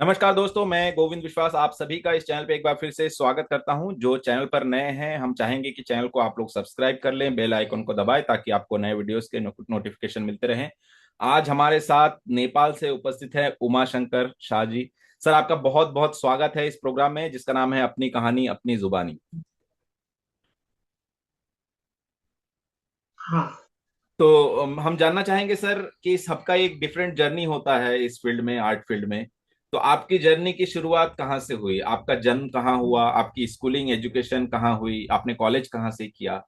नमस्कार दोस्तों, मैं गोविंद विश्वास आप सभी का इस चैनल पे एक बार फिर से स्वागत करता हूं। जो चैनल पर नए हैं, हम चाहेंगे कि चैनल को आप लोग सब्सक्राइब कर लें, बेल आइकन को दबाएं ताकि आपको नए वीडियोस के नोटिफिकेशन मिलते रहें। आज हमारे साथ नेपाल से उपस्थित है उमा शंकर शाह जी। सर, आपका बहुत बहुत स्वागत है इस प्रोग्राम में जिसका नाम है अपनी कहानी अपनी जुबानी। हाँ। तो हम जानना चाहेंगे सर कि सबका एक डिफरेंट जर्नी होता है इस फील्ड में, आर्ट फील्ड में। तो आपकी जर्नी की शुरुआत कहाँ से हुई? आपका जन्म कहाँ हुआ? आपकी स्कूलिंग एजुकेशन कहाँ हुई? आपने कॉलेज कहाँ से किया?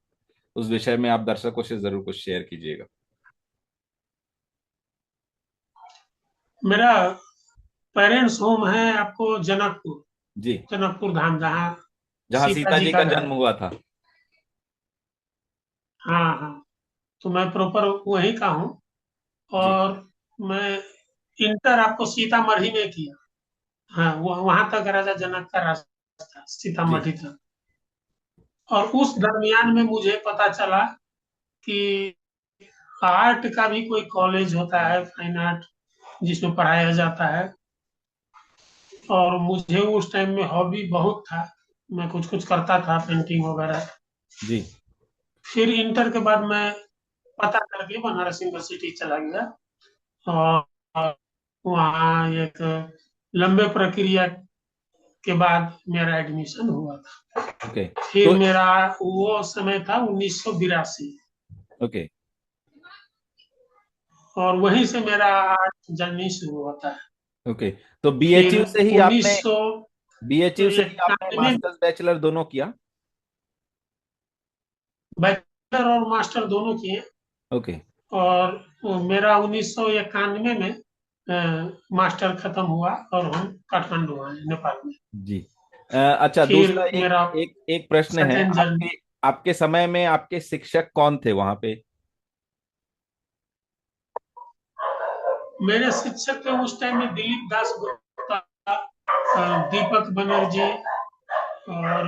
उस विषय में आप दर्शकों से जरूर कुछ शेयर कीजिएगा। मेरा पेरेंट्स होम है आपको जनकपुर। जी। जनकपुर धाम जहाँ जहाँ सीता सीता जी जी का का घर जन्म है। हुआ था। हाँ हाँ। तो मैं प्रॉपर वहीं का हूँ। जी। और मैं इंटर आपको सीतामढ़ी में किया। हाँ, वो वहां तक राजा जनक का रास्ता था, जी। सीतामढ़ी तक। और उस दरमियान में मुझे पता चला कि आर्ट का भी कोई कॉलेज होता है, फाइन आर्ट, जिसमें पढ़ाया जाता है। और मुझे उस टाइम में हॉबी बहुत था। मैं कुछ कुछ करता था, पेंटिंग वगैरह। जी। फिर इंटर के बाद मैं पता करके बनारस यूनिवर्सिटी चला गया। और वहाँ एक लंबे प्रक्रिया के बाद मेरा एडमिशन हुआ था। ओके। फिर तो मेरा वो समय था 1982। ओके। और वहीं से मेरा आर्ट जर्नी शुरू होता है। ओके। तो फिर बीएचयू से ही आपने उन्नीस सौ बीएचयू से ही आपने इक्यानवे मास्टर्स बैचलर दोनों किया? बैचलर और मास्टर दोनों किए। ओके। और वो मेरा 1991 में मास्टर खत्म हुआ और हम काठमांडू आए नेपाल में। जी। अच्छा, फिर दूसरा एक मेरा एक एक प्रश्न है सेकेंड आपके। जर्नी। आपके समय में आपके शिक्षक कौन थे वहां पे? मेरे शिक्षक थे उस टाइम में दिलीप दास गुप्ता, दीपक बनर्जी। और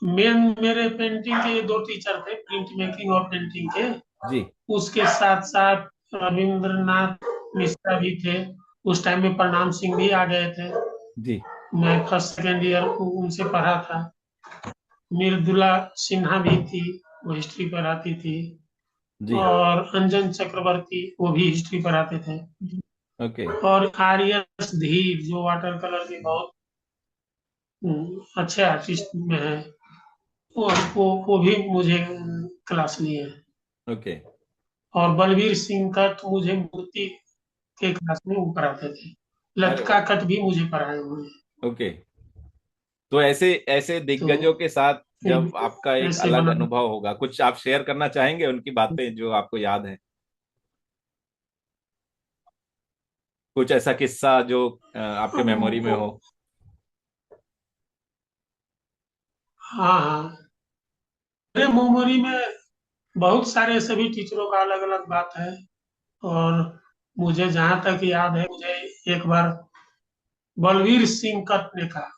मेन मेरे पेंटिंग के दो टीचर थे, प्रिंट मेकिंग और पेंटिंग के। जी। उसके साथ साथ रविंद्रनाथ मिश्रा भी थे। उस टाइम में प्रणाम सिंह भी आ गए थे। जी। मैं फर्स्ट सेकेंड ईयर उनसे पढ़ा था। मृदुला सिन्हा भी थी, वो हिस्ट्री पढ़ाती थी। जी। और अंजन चक्रवर्ती, वो भी हिस्ट्री पढ़ाते थे। ओके। और आर एस धीर, जो वाटर कलर के बहुत अच्छे आर्टिस्ट में है, वो भी मुझे क्लास लिए हैं। ओके। और बलवीर सिंह का तो मुझे मूर्ति के क्लास में वो कराते थे। अरे वाह। लटका कट भी मुझे पढ़ाए हुए हैं। ओके। तो ऐसे ऐसे तो दिग्गजों के साथ जब आपका एक ऐसे अलग बना। अनुभव होगा, कुछ आप शेयर करना चाहेंगे उनकी बातें जो आपको याद है? कुछ ऐसा किस्सा जो आपके मेमोरी में वो, हो? हाँ हाँ, मेरे मेमोरी में बहुत सारे सभी टीचरों का अलग अलग बात है। और मुझे जहाँ तक याद है, मुझे एक बार बलवीर सिंह का ने कहा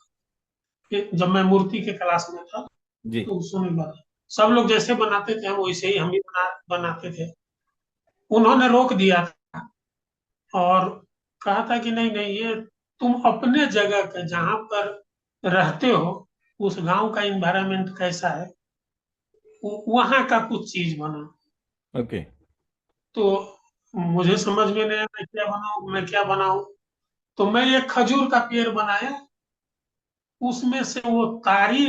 कि जब मैं मूर्ति के क्लास में था, जी। तो सुने बात, सब लोग जैसे बनाते थे हम वैसे ही हम भी बनाते थे। उन्होंने रोक दिया था और कहा था कि नहीं नहीं, ये तुम अपने जगह के जहाँ पर रहते हो, उस गांव का इन्वायरमेंट कैसा है, वहाँ का कुछ चीज बनाओ। ओके। तो मुझे समझ में नहीं आया मैं क्या बनाऊं, मैं क्या बनाऊं। तो मैं एक खजूर का पेड़ बनाया। उसमें से वो तारी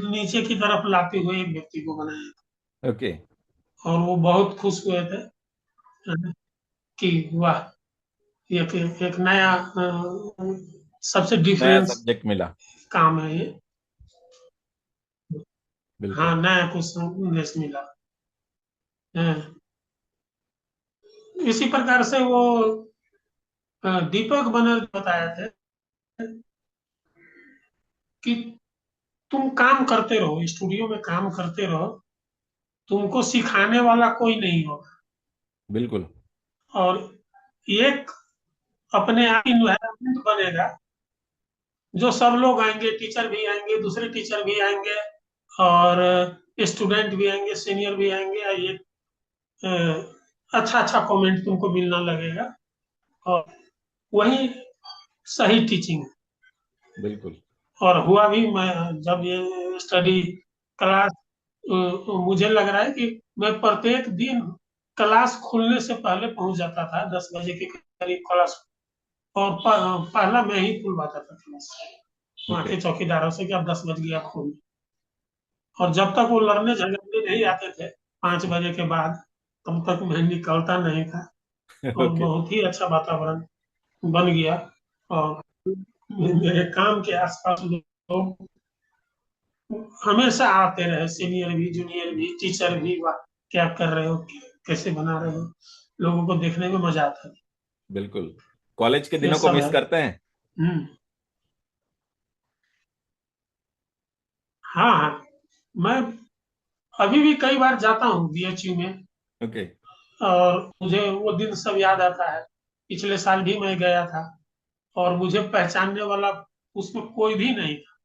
नीचे की तरफ लाते हुए एक व्यक्ति को बनाया। ओके। और वो बहुत खुश हुए थे कि वाह, एक नया सबसे नया डिफरेंस सब्जेक्ट मिला। काम है ये। बिल्कुल। हाँ, नया कुछ संदेश मिला। हाँ। इसी प्रकार से वो दीपक बनर्जी बताए थे कि तुम काम करते रहो, स्टूडियो में काम करते रहो, तुमको सिखाने वाला कोई नहीं होगा। बिल्कुल। और एक अपने आप इन्वायरमेंट बनेगा, जो सब लोग आएंगे, टीचर भी आएंगे, दूसरे टीचर भी आएंगे, और स्टूडेंट भी आएंगे, सीनियर भी आएंगे, और ये अच्छा अच्छा कमेंट तुमको मिलना लगेगा। और वही सही टीचिंग है। बिल्कुल। और हुआ भी, मैं जब ये स्टडी क्लास, मुझे लग रहा है कि मैं प्रत्येक दिन क्लास खुलने से पहले पहुंच जाता था, 10 बजे के करीब क्लास। और पहला मैं ही खुलवाता था क्लास वहाँ ओके। के चौकीदारों से कि अब 10 बज गया खोल। और जब तक वो लड़ने झगड़ने नहीं आते थे 5 बजे के बाद, तब तक मैं निकलता नहीं था। और ओके। बहुत ही अच्छा वातावरण बन गया। और मेरे काम के आसपास लोग हमेशा आते रहे, सीनियर भी जूनियर भी टीचर भी, वाह क्या कर रहे हो, कैसे बना रहे हो। लोगों को देखने में मजा आता है। बिल्कुल। कॉलेज के ये दिनों को सब मिस है। करते हैं। हम्म। हाँ हाँ। मैं अभी भी कई बार जाता हूँ बीएचयू में। ओके। और मुझे वो दिन सब याद आता है। पिछले साल भी मैं गया था, और मुझे पहचानने वाला उसमें कोई भी नहीं था।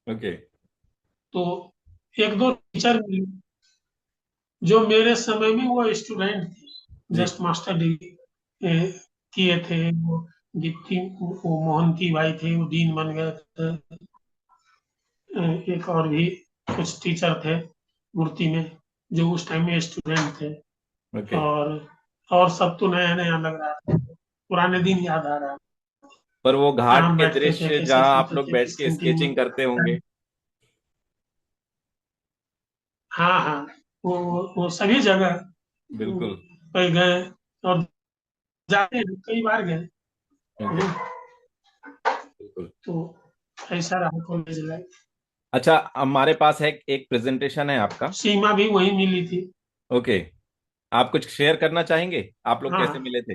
ओके। तो एक दो टीचर मिले जो मेरे समय में वो स्टूडेंट थे, जी। जस्ट मास्टर डिग्री किए थे। वो दीप्ति, वो मोहंती भाई थे, वो डीन बन गए थे। एक और भी कुछ टीचर थे मूर्ति में, जो उस टाइम में स्टूडेंट थे। ओके। और सब तो नया नया लग रहा था। पुराने दिन याद आ रहा है। पर वो घाट कहाँ के बैठते थे, दृश्य कैसे जहाँ आप सोते लोग थे, बैठ किस के कैंटीन में। स्केचिंग करते होंगे। हाँ हाँ। वो सभी जगह बिल्कुल। पे गए। और जाते हैं, कई बार गए। ओके। हम्म। बिल्कुल। तो ऐसा रहा कॉलेज लाइफ। अच्छा, हमारे पास है एक प्रेजेंटेशन है आपका। सीमा भी वहीं मिली थी। ओके। आप कुछ शेयर करना चाहेंगे, आप लोग कैसे हाँ मिले थे?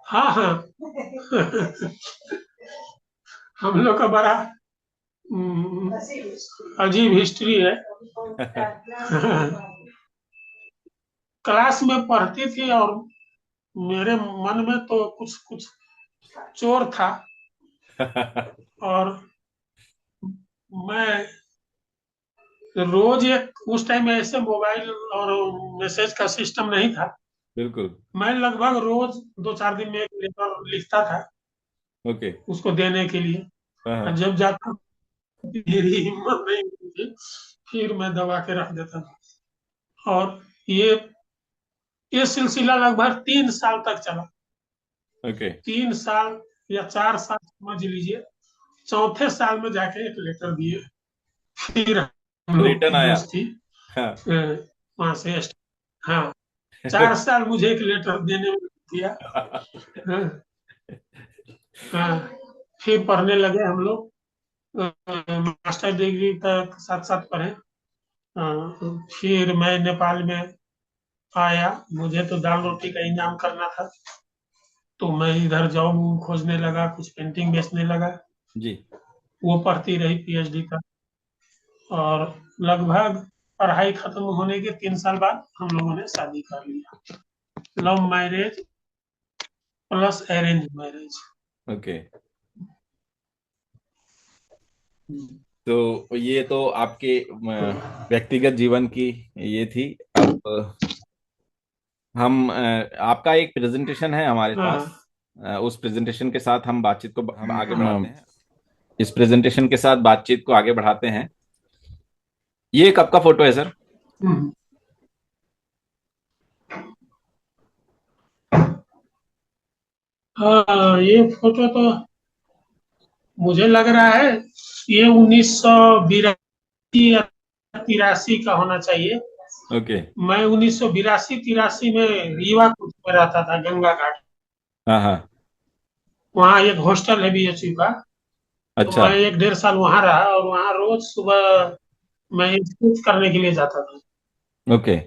हाँ हाँ। हम लोग का बड़ा हम्म, अजीब हिस्ट्री है। क्लास में पढ़ती थी, और मेरे मन में तो कुछ कुछ चोर था। और मैं रोज एक, उस टाइम में ऐसे मोबाइल और मैसेज का सिस्टम नहीं था। बिल्कुल। मैं लगभग रोज 2-4 दिन में एक लेटर लिखता था ओके। उसको देने के लिए। और हाँ। जब जाता मेरी हिम्मत नहीं होती, फिर मैं दबा के रख देता था। और ये ये सिलसिला लगभग 3 साल तक चला। ओके। 3 साल या 4 साल समझ लीजिए। चौथे साल में जाके एक लेटर दिए। फिर हम लोग रिटर्न की आया। दोस्ती हाँ। वहां से हाँ, 4 साल मुझे एक लेटर देने में दिया। हाँ हाँ। फिर पढ़ने लगे हम लोग। मास्टर डिग्री तक साथ साथ पढ़े। फिर मैं नेपाल में आया। मुझे तो दाल रोटी का इंतजाम करना था। तो मैं इधर जॉब खोजने लगा, कुछ पेंटिंग बेचने लगा। जी। वो पढ़ती रही पीएचडी का। और लगभग पढ़ाई खत्म होने के 3 साल बाद हम लोगों ने शादी कर लिया। Love marriage plus arrange marriage. Okay. तो ये तो आपके व्यक्तिगत जीवन की ये थी। अब हम आपका एक प्रेजेंटेशन है हमारे पास। हाँ उस प्रेजेंटेशन के साथ हम बातचीत को हम आगे बढ़ाते हाँ। हैं। इस प्रेजेंटेशन के साथ बातचीत को आगे बढ़ाते हैं। ये कब का फोटो है सर? हम्म। हाँ, ये फोटो तो मुझे लग रहा है ये 1982 या 83 का होना चाहिए। ओके। मैं 1982-83 में रीवा कोच में रहता था, गंगा घाट। हाँ हाँ। वहाँ एक हॉस्टल है बीएचयू का। तो अच्छा। मैं 1-1.5 साल वहाँ रहा, और वहाँ रोज सुबह मैं स्केच करने के लिए जाता था। ओके।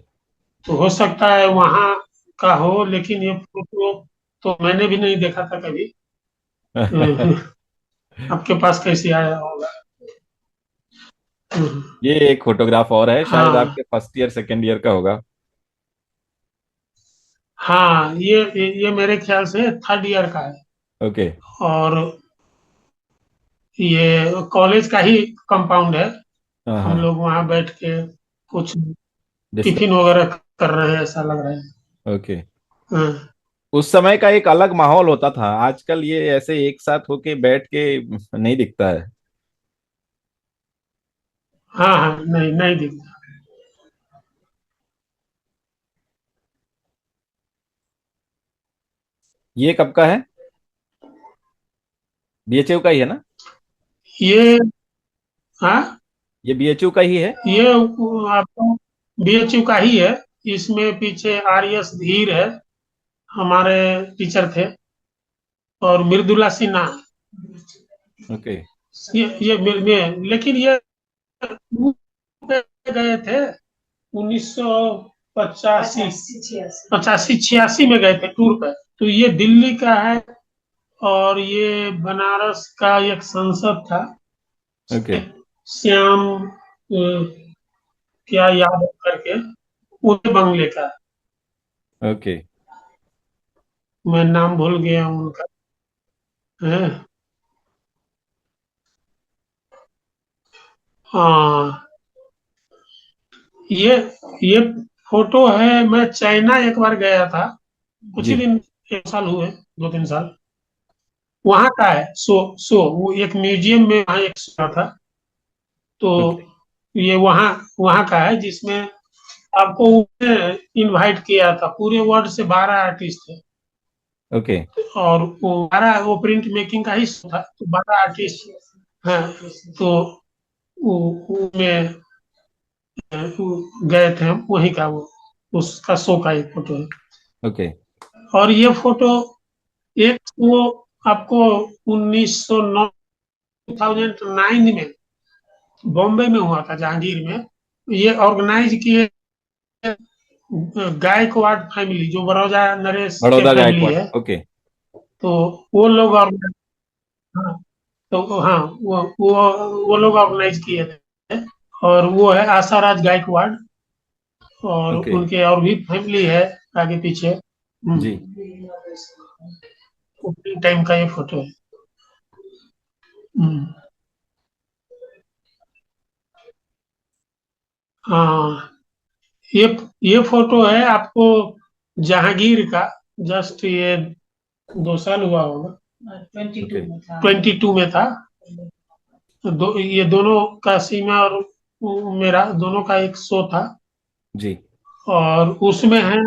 तो हो सकता है वहाँ का हो, लेकिन ये फोटो तो मैंने भी नहीं देखा था कभी। आपके पास कैसे आया होगा? ये एक फोटोग्राफ और है, शायद हाँ आपके फर्स्ट ईयर सेकेंड ईयर का होगा। हाँ। ये मेरे ख्याल से 3rd ईयर का है। ओके। और ये कॉलेज का ही कंपाउंड है। हाँ हम हाँ। लोग वहाँ बैठ के कुछ टिफिन वगैरह कर रहे हैं, ऐसा लग रहा है। ओके। हाँ उस समय का एक अलग माहौल होता था, आजकल ये ऐसे एक साथ होके बैठ के नहीं दिखता है। हाँ हाँ, नहीं नहीं दिखता। ये कब का है? बीएचयू का ही है ना? ये, हाँ, ये बीएचयू का ही है। ये आपको बीएचयू का ही है। इसमें पीछे आर एस धीर है, हमारे टीचर थे, और मृदुला सिन्हा। ओके। लेकिन ये गए थे 1985, 85 86 में गए थे टूर पे। तो ये दिल्ली का है, और ये बनारस का एक सांसद था, ओके। श्याम क्या यादव करके, उनके बंगले का। ओके। मैं नाम भूल गया हूँ उनका। है। हाँ, ये ये फोटो है। मैं चाइना एक बार गया था, कुछ ही जी। दिन, 1 साल हुए, 2 3 साल। वहाँ का है। सो वो एक म्यूजियम में वहाँ एक शो था। तो ओके। ये वहाँ वहाँ का है, जिसमें आपको इनवाइट किया था। पूरे वर्ल्ड से 12 आर्टिस्ट थे, ओके। और वो प्रिंट मेकिंग का ही शो था, तो 12 आर्टिस्ट हैं। तो में गए थे हम, वहीं का वो, उसका शो का एक फोटो है। ओके। और ये फोटो एक वो आपको 1909, 2009 में बॉम्बे में हुआ था, जहांगीर में। ये ऑर्गेनाइज किए गायकवाड़ फैमिली, जो बड़ौदा नरेश के बड़ौदा फैमिली गायकवाड़। है। ओके। तो वो लोग हाँ, तो हाँ, वो लोग ऑर्गेनाइज किए थे। और वो है आशाराज गायकवाड़, और ओके। उनके और भी फैमिली है आगे पीछे। जी। उसी टाइम का ये फोटो है। हम्म, हाँ, ये ये फोटो है आपको जहांगीर का। जस्ट ये 2 साल हुआ होगा, ओके। 22 में था। ये दोनों का, सीमा और मेरा दोनों का एक शो था। जी। और उसमें है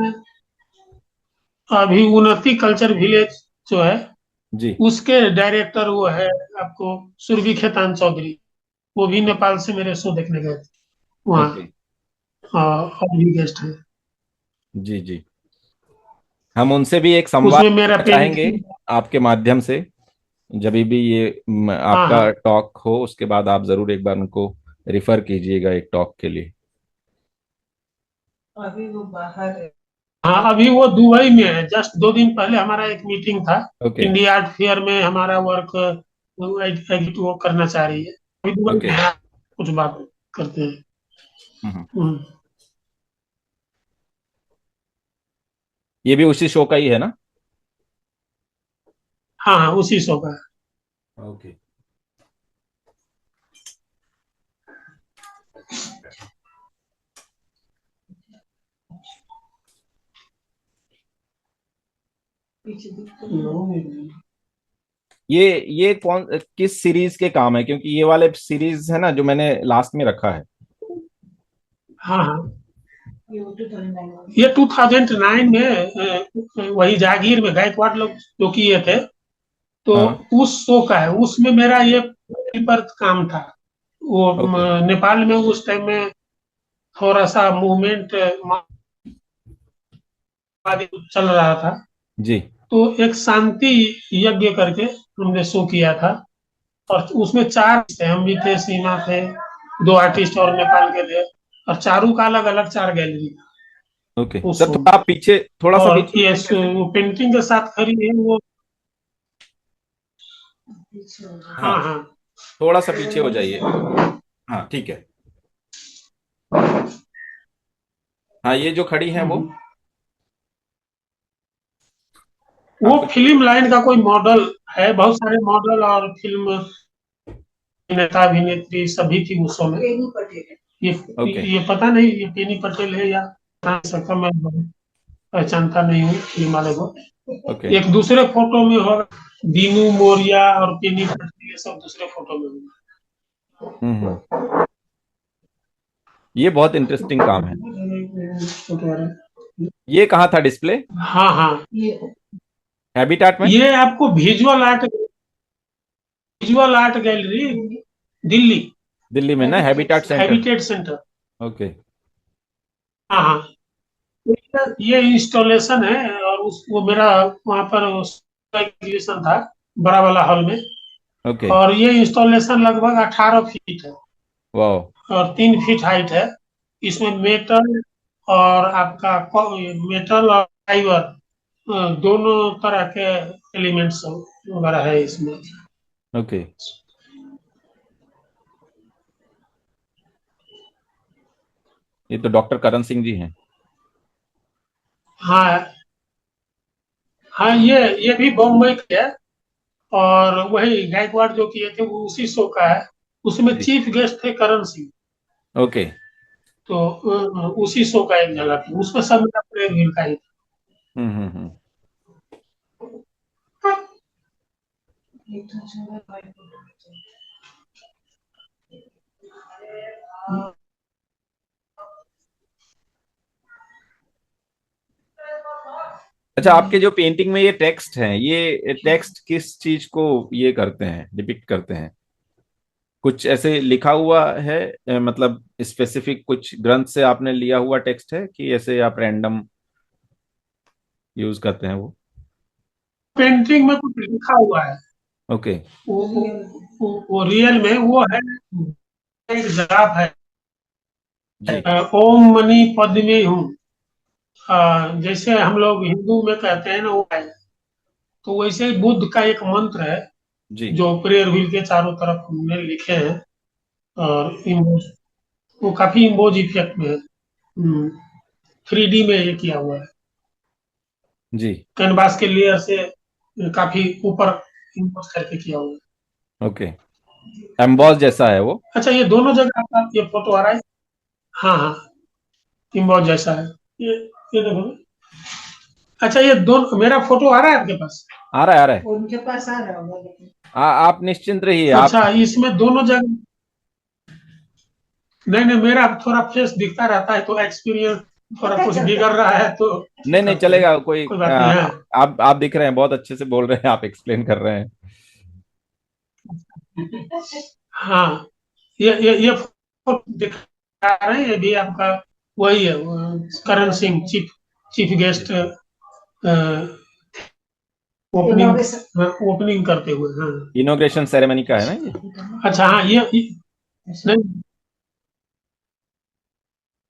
अभी उन्नति कल्चर विलेज जो है, जी। उसके डायरेक्टर वो है आपको सुरभि खेतान चौधरी। वो भी नेपाल से मेरे शो देखने गए थे वहाँ। ओके। और भी गेस्ट है। जी। जी। हम उनसे भी एक संवाद उसमें मेरा करना चाहेंगे पेंटिंग। आपके माध्यम से। जब भी ये हाँ आपका हाँ टॉक हो उसके बाद आप जरूर एक बार उनको रिफर कीजिएगा एक टॉक के लिए। अभी वो बाहर है। हाँ, अभी वो दुबई में है। जस्ट 2 दिन पहले हमारा एक मीटिंग था। ओके। इंडिया आर्ट फेयर में हमारा वर्क वो करना चाह रही है। अभी दुबई ओके। में है, कुछ बात करते हैं। हम्म। हम्म, ये भी उसी शो का ही है ना? हाँ हाँ, उसी शो का है। ओके। ये कौन किस सीरीज के काम है, क्योंकि ये वाले सीरीज है ना जो मैंने लास्ट में रखा है। हाँ हाँ, ये 2009 में वही जागीर में गायकवाड़ लोग जो किए थे। तो हाँ। उस शो का है, उसमें मेरा ये पहली बार काम था। वो ओके। नेपाल में उस टाइम में थोड़ा सा मूवमेंट चल रहा था। जी। तो एक शांति यज्ञ करके हमने शो किया था। और उसमें 4 थे, हम भी थे, सीमा थे, 2 आर्टिस्ट और नेपाल के थे। और चारों का अलग अलग 4 गैलरी था ओके उस सर, शो थोड़ा में। आप पीछे, थोड़ा सा और पीछे ये जाएंगे सर? वो पेंटिंग के साथ खड़ी है वो। हाँ, हाँ हाँ। थोड़ा सा पीछे हो जाइए। हाँ ठीक है। हाँ, ये जो खड़ी है वो हम्म। वो आपको। फिल्म लाइन का कोई मॉडल है। बहुत सारे मॉडल और फिल्म अभिनेता अभिनेत्री सभी थी उस शो में। ये ओके ये पता नहीं ये पेनी पटेल है या बता नहीं सकता, मैं पहचानता नहीं हूँ फिल्म वाले को। ओके। एक दूसरे फोटो में होगा दीनू मोरिया और पेनी पटेल, ये सब दूसरे फोटो में होगा। हम्म। ये बहुत इंटरेस्टिंग काम है। फोटो आ रहा है। ये कहाँ था डिस्प्ले? हाँ हाँ, हैबिटाट में? ये आपको visual art gallery, Delhi, Delhi में ना, habitat centre? Habitat centre. Okay. हाँ हाँ, ये इंस्टॉलेशन है, और उस वो मेरा वहाँ पर एग्जीबिशन था बड़ा वाला हॉल में। ओके। और ये इंस्टॉलेशन लगभग 18 फीट है वाह। और 3 फीट हाइट है। इसमें मेटल और आपका मेटल और फाइबर दोनों तरह के एलिमेंट्स वगैरह है इसमें। ओके। ये तो डॉक्टर करण सिंह जी हैं। हाँ हाँ, ये भी बॉम्बे का है, और वही गायकवाड़ जो किए थे वो उसी शो का है। उसमें जी। चीफ गेस्ट थे करण सिंह। ओके। तो उसी शो का एक झलक है, उसमें सब मेरा प्रेम मिलता ही हम्म। था। अच्छा, आपके जो पेंटिंग में ये टेक्स्ट हैं, ये टेक्स्ट किस चीज को ये करते हैं, डिपिक्ट करते हैं? कुछ ऐसे लिखा हुआ है, मतलब स्पेसिफिक कुछ ग्रंथ से आपने लिया हुआ टेक्स्ट है, कि ऐसे आप रैंडम यूज करते हैं वो? पेंटिंग में कुछ लिखा हुआ है। ओके। वो रियल में वो है, एक जाप है। जी। ओम मनी पद्मे हूँ। जैसे हम लोग हिंदू में कहते हैं ना वो है, तो वैसे ही बुद्ध का एक मंत्र है जी। जो प्रेयर व्हील के चारों तरफ हमने लिखे हैं। और इम्बोज, वो काफी इम्बोज इफेक्ट में है। 3D में ये किया हुआ है, जी। कैनवास के लेयर से काफी ऊपर इम्बोज करके किया हुआ है। ओके। एम्बॉस जैसा है वो? अच्छा, ये दोनों जगह आपका ये फोटो आ रहा है। हाँ हाँ, इम्बोज जैसा है ये देखो। अच्छा, ये दोनों मेरा फोटो आ रहा है आपके पास? आ रहा है, आ रहा है। उनके पास आ रहा होगा लेकिन। आप निश्चिंत रहिए आप। अच्छा, इसमें दोनों जगह, नहीं नहीं, मेरा थोड़ा फेस दिखता रहता है तो एक्सपीरियंस थोड़ा कुछ बिगड़ रहा है तो नहीं नहीं, करते हैं। चलेगा, कोई कोई बात नहीं है। आप दिख रहे हैं, बहुत अच्छे से बोल रहे हैं, आप एक्सप्लेन कर रहे हैं। हाँ, ये फोटो दिखा रहे हैं, ये भी आपका वही है, Karan Singh chief chief guest opening opening करते हुए। हाँ, इनॉग्रेशन सेरेमनी का है ना ये? अच्छा हाँ, नहीं,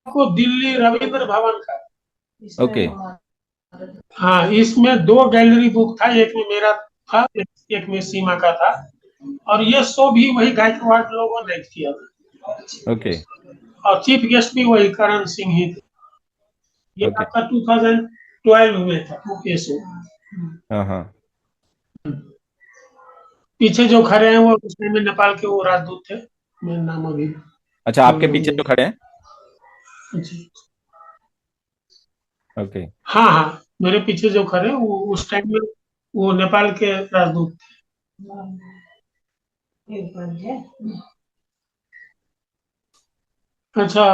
आपको दिल्ली रविंद्र भवन का। ओके। हाँ, इसमें दो गैलरी बुक था, एक में मेरा था, एक में सीमा का था। और ये शो भी वही गायकवाड़ लोगों ने किया था, ओके। और चीफ गेस्ट भी वही करण सिंह ही थे। ये ओके। आपका 2012 में था ये शो। हाँ हाँ। पीछे जो खड़े हैं वो उस टाइम में नेपाल के वो राजदूत थे, मेरा नाम अभी अच्छा, आपके भूल पीछे गए। जो खड़े हैं? जी। ओके। हाँ हाँ, मेरे पीछे जो खड़े हैं वो उस टाइम में वो नेपाल के राजदूत थे। अच्छा,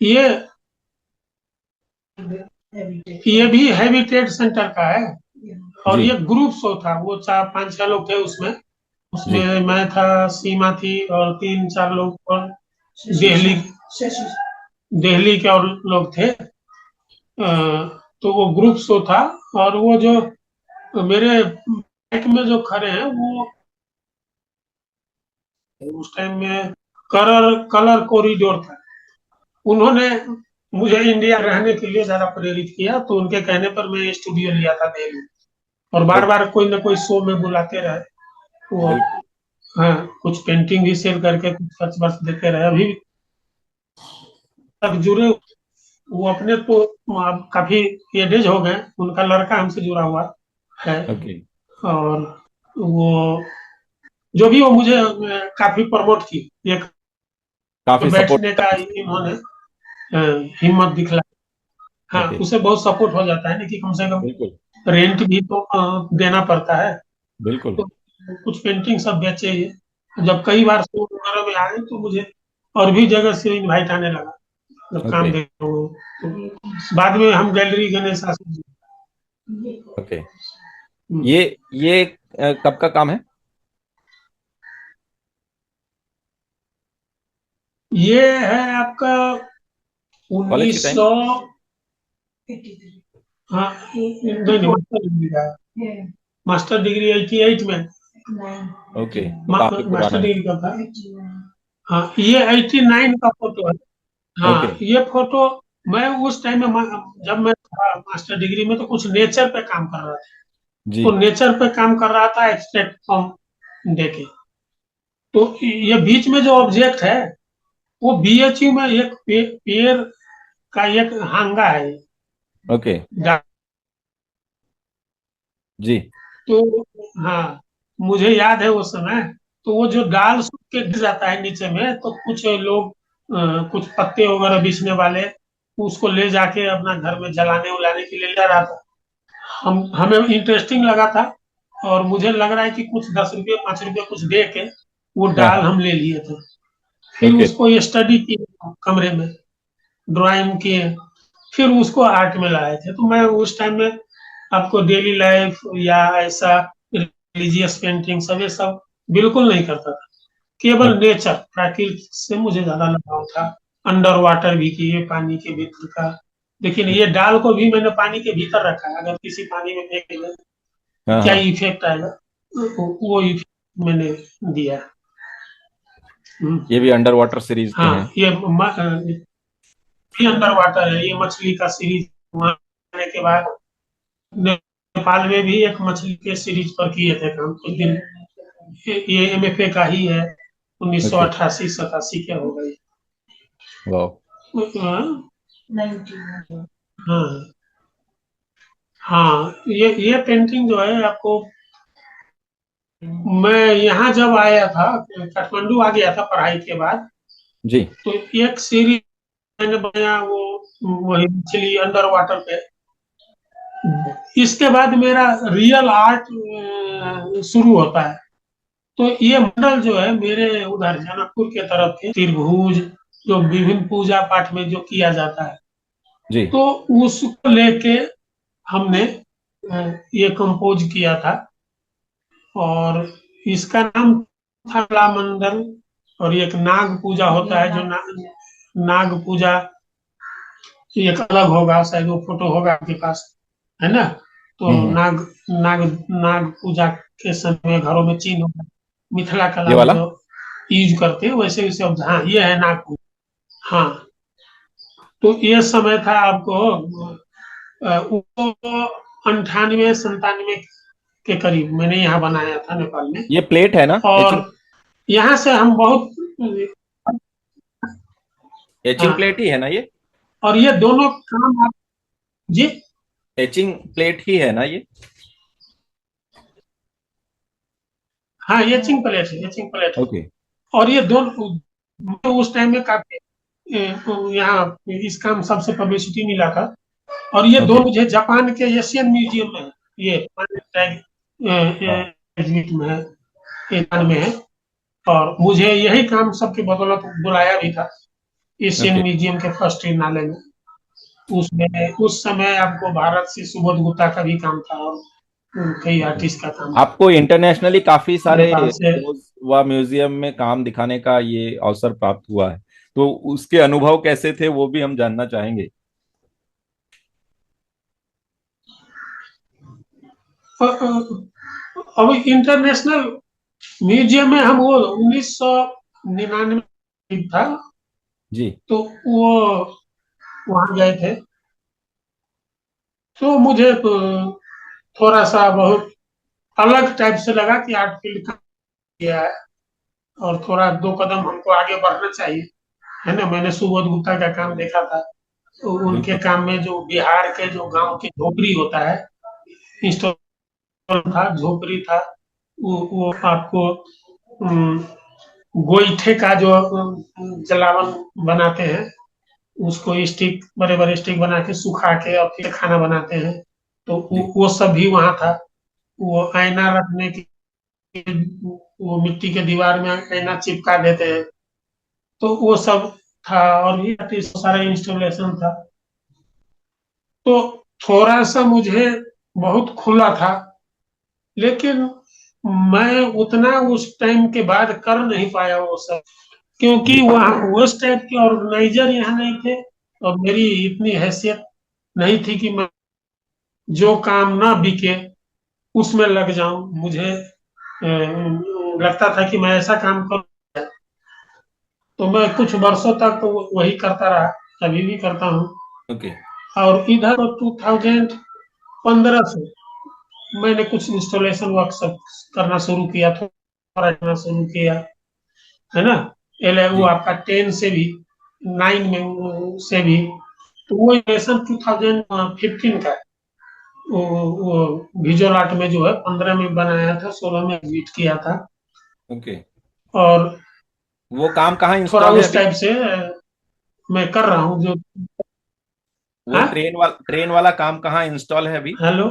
ये ये भी हैबिटेट सेंटर का है। और जी। ये ग्रुप शो था, वो 4 5 6 लोग थे उसमें। जी। उसमें मैं था, सीमा थी, और 3 4 लोग और दिल्ली दिल्ली के और लोग थे। तो वो ग्रुप शो था। और वो जो मेरे बाइक में जो खड़े हैं वो उस टाइम में कलर कलर कॉरिडोर था। उन्होंने मुझे इंडिया रहने के लिए ज्यादा प्रेरित किया, तो उनके कहने पर मैं स्टूडियो लिया था दिल्ली। और बार ओके। बार कोई ना कोई शो में बुलाते रहे वो। बिल्कुल। हाँ, कुछ पेंटिंग भी सेल करके कुछ खर्च वर्च देते रहे, अभी तक जुड़े। वो अपने तो अब काफी एडेज हो गए, उनका लड़का हमसे जुड़ा हुआ है। ओके। और वो जो भी वो मुझे काफी प्रमोट की, एक काफी सपोर्ट। बैठने का इन्होंने हिम्मत दिखला। हाँ, ओके। उसे बहुत सपोर्ट हो जाता है ना कि कम से कम बिल्कुल रेंट भी तो देना पड़ता है। बिल्कुल। तो कुछ पेंटिंग सब बेचे ये। जब कई बार शो वगैरह में आए तो मुझे और भी जगह से इनवाइट आने लगा, जब ओके काम देखा वो। तो बाद में हम गैलरी गणेश आश्रम। ओके। हम्म। ये कब का काम है? ये है आपका कॉलेज के उन्नीस टाइम? सौ हाँ, नहीं नहीं, मास्टर डिग्री का है। मास्टर डिग्री 88 में। ओके, तो काफी पुराना मास्टर है। डिग्री का था। हाँ, ये 89 का फोटो है। ओके। हाँ, ये फोटो मैं उस टाइम में जब मैं था मास्टर डिग्री में, तो कुछ नेचर पे काम कर रहा था। जी। तो नेचर पे काम कर रहा था एक्सट्रैक्ट फॉर्म देके। तो ये बीच में जो ऑब्जेक्ट है वो बीएचयू में एक पेड़ का एक हांगा है। ओके। जी। तो हाँ, मुझे याद है उस समय। तो वो जो डाल सूख के गिर जाता है नीचे में, तो कुछ लोग कुछ पत्ते वगैरह बेचने वाले उसको ले जाके अपना घर में जलाने उलाने के लिए ले रहा था। हमें इंटरेस्टिंग लगा था। और मुझे लग रहा है कि कुछ 10 रुपये 5 रुपये कुछ दे के वो हाँ डाल हाँ। हम ले लिए थे। फिर ओके। उसको स्टडी किए कमरे में, ड्राइंग किए, फिर उसको आर्ट में लाए थे। तो मैं उस टाइम में आपको डेली लाइफ या ऐसा रिलीजियस पेंटिंग सब ये सब बिल्कुल नहीं करता था। केवल ओके। नेचर प्राकृतिक से मुझे ज्यादा लगाव था। अंडर वाटर भी किए, पानी के भीतर का। लेकिन ये डाल को भी मैंने पानी के भीतर रखा है। अगर किसी पानी में फेंकेंगे तो हाँ क्या हाँ। इफेक्ट आएगा, वो इफेक्ट मैंने दिया। हम्म। ये भी अंडर वाटर सीरीज के हैं? हाँ, भी अंडर वाटर है। ये मछली का सीरीज आने के बाद नेपाल में भी एक मछली के सीरीज पर किए थे काम कुछ दिन। ये एमएफए का ही है। ओके। 1988-87 के हो गई। वाह। हाँ। हाँ। हाँ, ये पेंटिंग जो है आपको, मैं यहाँ जब आया था, काठमांडू आ गया था पढ़ाई के बाद। जी। तो एक सीरीज मैंने बनाया, वो वही मछली अंडर वाटर पे। इसके बाद मेरा रियल आर्ट शुरू होता है। तो ये मॉडल जो है मेरे उधर जनकपुर के तरफ के त्रिभुज, जो विभिन्न पूजा पाठ में जो किया जाता है, जी। तो उसको लेके हमने ये कंपोज किया था। और इसका नाम था कला मंडल। और एक नाग पूजा होता है, जो नाग पूजा एक अलग होगा, शायद वो फोटो होगा आपके पास, है ना? तो हम्म। नाग नाग नाग पूजा के समय घरों में चिन्ह होगा। मिथिला ये कला में वाला? जो यूज करते हैं वैसे वैसे हाँ, ये है नाग पूजा। हाँ, तो ये समय था आपको वो 98-97 के करीब मैंने यहाँ बनाया था नेपाल में। ये प्लेट है ना, एचिंग? और यहाँ से हम बहुत, एचिंग हाँ, प्लेट ही है ना ये? और ये दोनों काम आप जी। एचिंग प्लेट ही है ना ये? हाँ, ये चिंग प्लेट है, ये चिंग प्लेट है। ओके। और ये दोनों मुझे उस टाइम में काफी यहाँ इस काम सबसे पब्लिसिटी मिला था। और ये दो ओके। मुझे जापान के एशियन म्यूजियम में है। ये वाह। एग्जिबिट में है, ईरान में है। और मुझे यही काम सबके बदौलत बुलाया भी था एशियन ओके। म्यूजियम के फर्स्ट ट्रिनाले में। उसमें उस समय आपको भारत से सुबोध गुप्ता का भी काम था, और कई ओके। आर्टिस्ट का काम था। आपको इंटरनेशनली काफी सारे नेपाल से। शोज व म्यूजियम में काम दिखाने का ये अवसर प्राप्त हुआ है, तो उसके अनुभव कैसे थे वो भी हम जानना चाहेंगे। अब इंटरनेशनल म्यूजियम में हम वो 1999 था, जी। तो वो वहां गए थे। तो मुझे थोड़ा सा बहुत अलग टाइप से लगा कि आर्ट फील्ड का किया है, और थोड़ा 2 कदम हमको आगे बढ़ना चाहिए, है ना? मैंने सुबोध गुप्ता का काम देखा था। तो उनके बिल्कुल। काम में जो बिहार के जो गांव के झोपड़ी होता है, इंस्टॉल था, झोपड़ी था। वो आपको गोईठे का जो जलावन बनाते हैं, उसको स्टिक, बड़े बड़े स्टिक बना के सुखा के और फिर खाना बनाते हैं। तो जी। वो सब भी वहाँ था। वो आईना रखने की, वो मिट्टी के दीवार में आईना चिपका देते हैं, तो वो सब था। और भी सारा इंस्टॉलेशन था। तो थोड़ा सा मुझे बहुत खुला था, लेकिन मैं उतना उस टाइम के बाद कर नहीं पाया वो सब, क्योंकि जी। वहाँ उस टाइप के ऑर्गेनाइजर यहाँ नहीं थे, और मेरी इतनी हैसियत नहीं थी कि मैं जो काम ना बिके उसमें लग जाऊं। मुझे लगता था कि मैं ऐसा काम करूं, तो मैं कुछ वर्षों तक तो वही करता रहा, अभी भी करता हूँ। ओके। और इधर 2015 से मैंने कुछ इंस्टॉलेशन वर्क सब करना शुरू किया, थोड़ा करना शुरू किया, है ना। वो जी। आपका 10 से भी, 9 में से भी। तो वो इंस्टॉलेशन 2015 का है। वो विजुअल आर्ट में जो है 15 में बनाया था, 16 में एग्जिट किया था। ओके। और वो काम कहाँ थोड़ा इंस्टॉल है उस अभी? टाइप से मैं कर रहा हूँ जो। वो हाँ, ट्रेन वाला काम कहाँ इंस्टॉल है अभी? हेलो।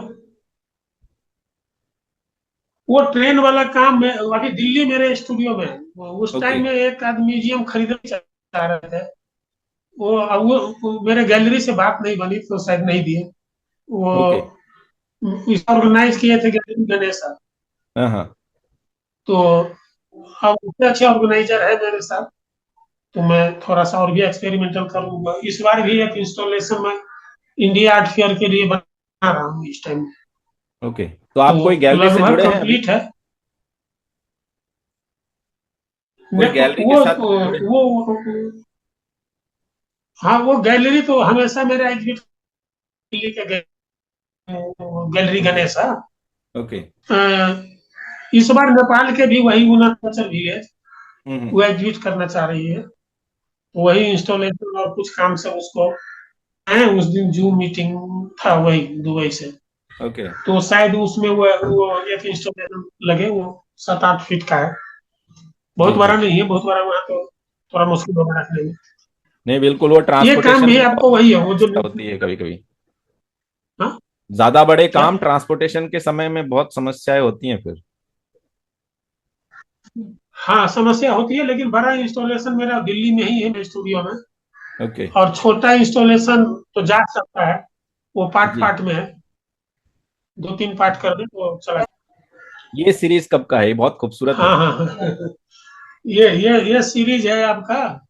वो ट्रेन वाला काम में अभी दिल्ली मेरे स्टूडियो में है। उस ओके। टाइम में एक आध म्यूजियम खरीदना चाह रहे थे। अब वो मेरे गैलरी से बात नहीं बनी, तो शायद नहीं दिए वो। ओके। ऑर्गेनाइज किए थे गैलरी गणेश। हाँ हाँ। तो अब उससे अच्छे ऑर्गेनाइजर है मेरे साथ, तो मैं थोड़ा सा और भी एक्सपेरिमेंटल करूंगा। इस बार भी एक इंस्टॉलेशन में इंडिया आर्ट फेयर के लिए बना रहा हूँ इस टाइम। ओके, तो आप कोई तो गैलरी से लगभग जुड़े हैं अभी? कंप्लीट है। कोई गैलरी के साथ जुड़े हैं? वो हाँ, वो गैलरी तो हमेशा मेरा एग्जिट, दिल्ली के गैलरी ओके। गणेश है। ओके। अ, इस बार नेपाल के भी वही अरुणाचल विलेज हम्म। वो एग्जिट करना चाह रही है। वही इंस्टॉलेशन और कुछ काम सब उसको है। उस दिन जूम मीटिंग था वही दुबई से। ओके। तो शायद उसमें वो एक इंस्टॉलेशन लगे, वो 7-8 फीट का है। बहुत जी बड़ा जी। नहीं है, बहुत बड़ा वहाँ तो थोड़ा मुश्किल होगा रखने में। नहीं, बिल्कुल, वो ये काम ट्रांसपोर्टेशन भी में बहुत आपको वही है, वो जो समस्या होती है कभी कभी। हाँ, ज्यादा बड़े क्या। काम ट्रांसपोर्टेशन के समय में बहुत समस्याएं होती हैं फिर। हाँ, समस्या होती है, लेकिन बड़ा इंस्टॉलेशन मेरा दिल्ली में ही है स्टूडियो में। ओके। और छोटा इंस्टॉलेशन तो जा सकता है, वो पार्ट जी। पार्ट में है। 2-3 पार्ट कर दे तो चला। ये सीरीज कब का है? ये बहुत खूबसूरत है। हाँ हाँ हाँ। ये सीरीज है आपका,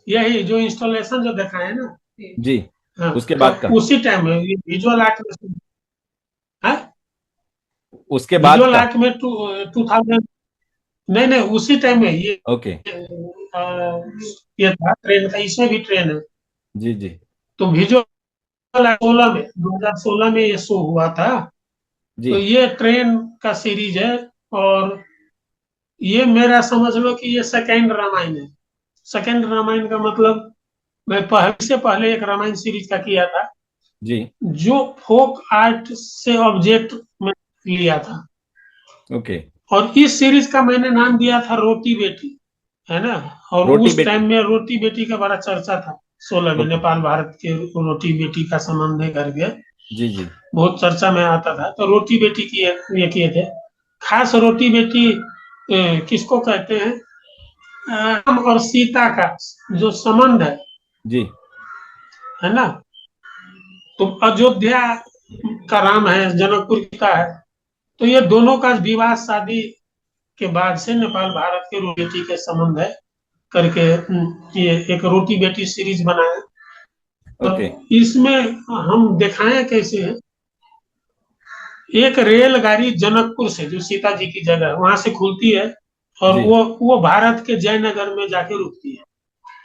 यही जो इंस्टॉलेशन जो देखा है ना। जी। हाँ, उसके तो बाद का? उसी टाइम में ये विजुअल आर्ट में है। उसके बाद विजुअल का? आर्ट में 2000, नहीं नहीं, उसी टाइम में ये ओके। ये था ट्रेन का, इसमें भी ट्रेन है। जी जी। तो विजुअल 16 में, 2016 में ये शो हुआ था। जी। तो ये ट्रेन का सीरीज है। और ये मेरा समझ लो कि ये सेकेंड रामायण है। सेकेंड रामायण का मतलब, मैं पहले से पहले एक रामायण सीरीज का किया था, जी। जो फोक आर्ट से ऑब्जेक्ट में लिया था। ओके। और इस सीरीज का मैंने नाम दिया था रोटी बेटी, है ना। और रोटी उस बेटी। टाइम में रोटी बेटी का बड़ा चर्चा था, 16 में ओके। नेपाल भारत के रोटी बेटी का संबंध है करके जी जी। बहुत चर्चा में आता था। तो रोटी बेटी की ये किए थे। खास रोटी बेटी किसको कहते हैं, राम और सीता का जो संबंध जी। है ना। तो अयोध्या का राम है, जनकपुर का है। तो ये दोनों का विवाह शादी के बाद से नेपाल भारत के रोटी बेटी के संबंध है करके ये एक रोटी बेटी सीरीज बनाए। ओके। और इसमें हम दिखाएं कैसे है, एक रेलगाड़ी जनकपुर से, जो सीता जी की जगह है, वहां से खुलती है। और जी। वो भारत के जयनगर में जाके रुकती है।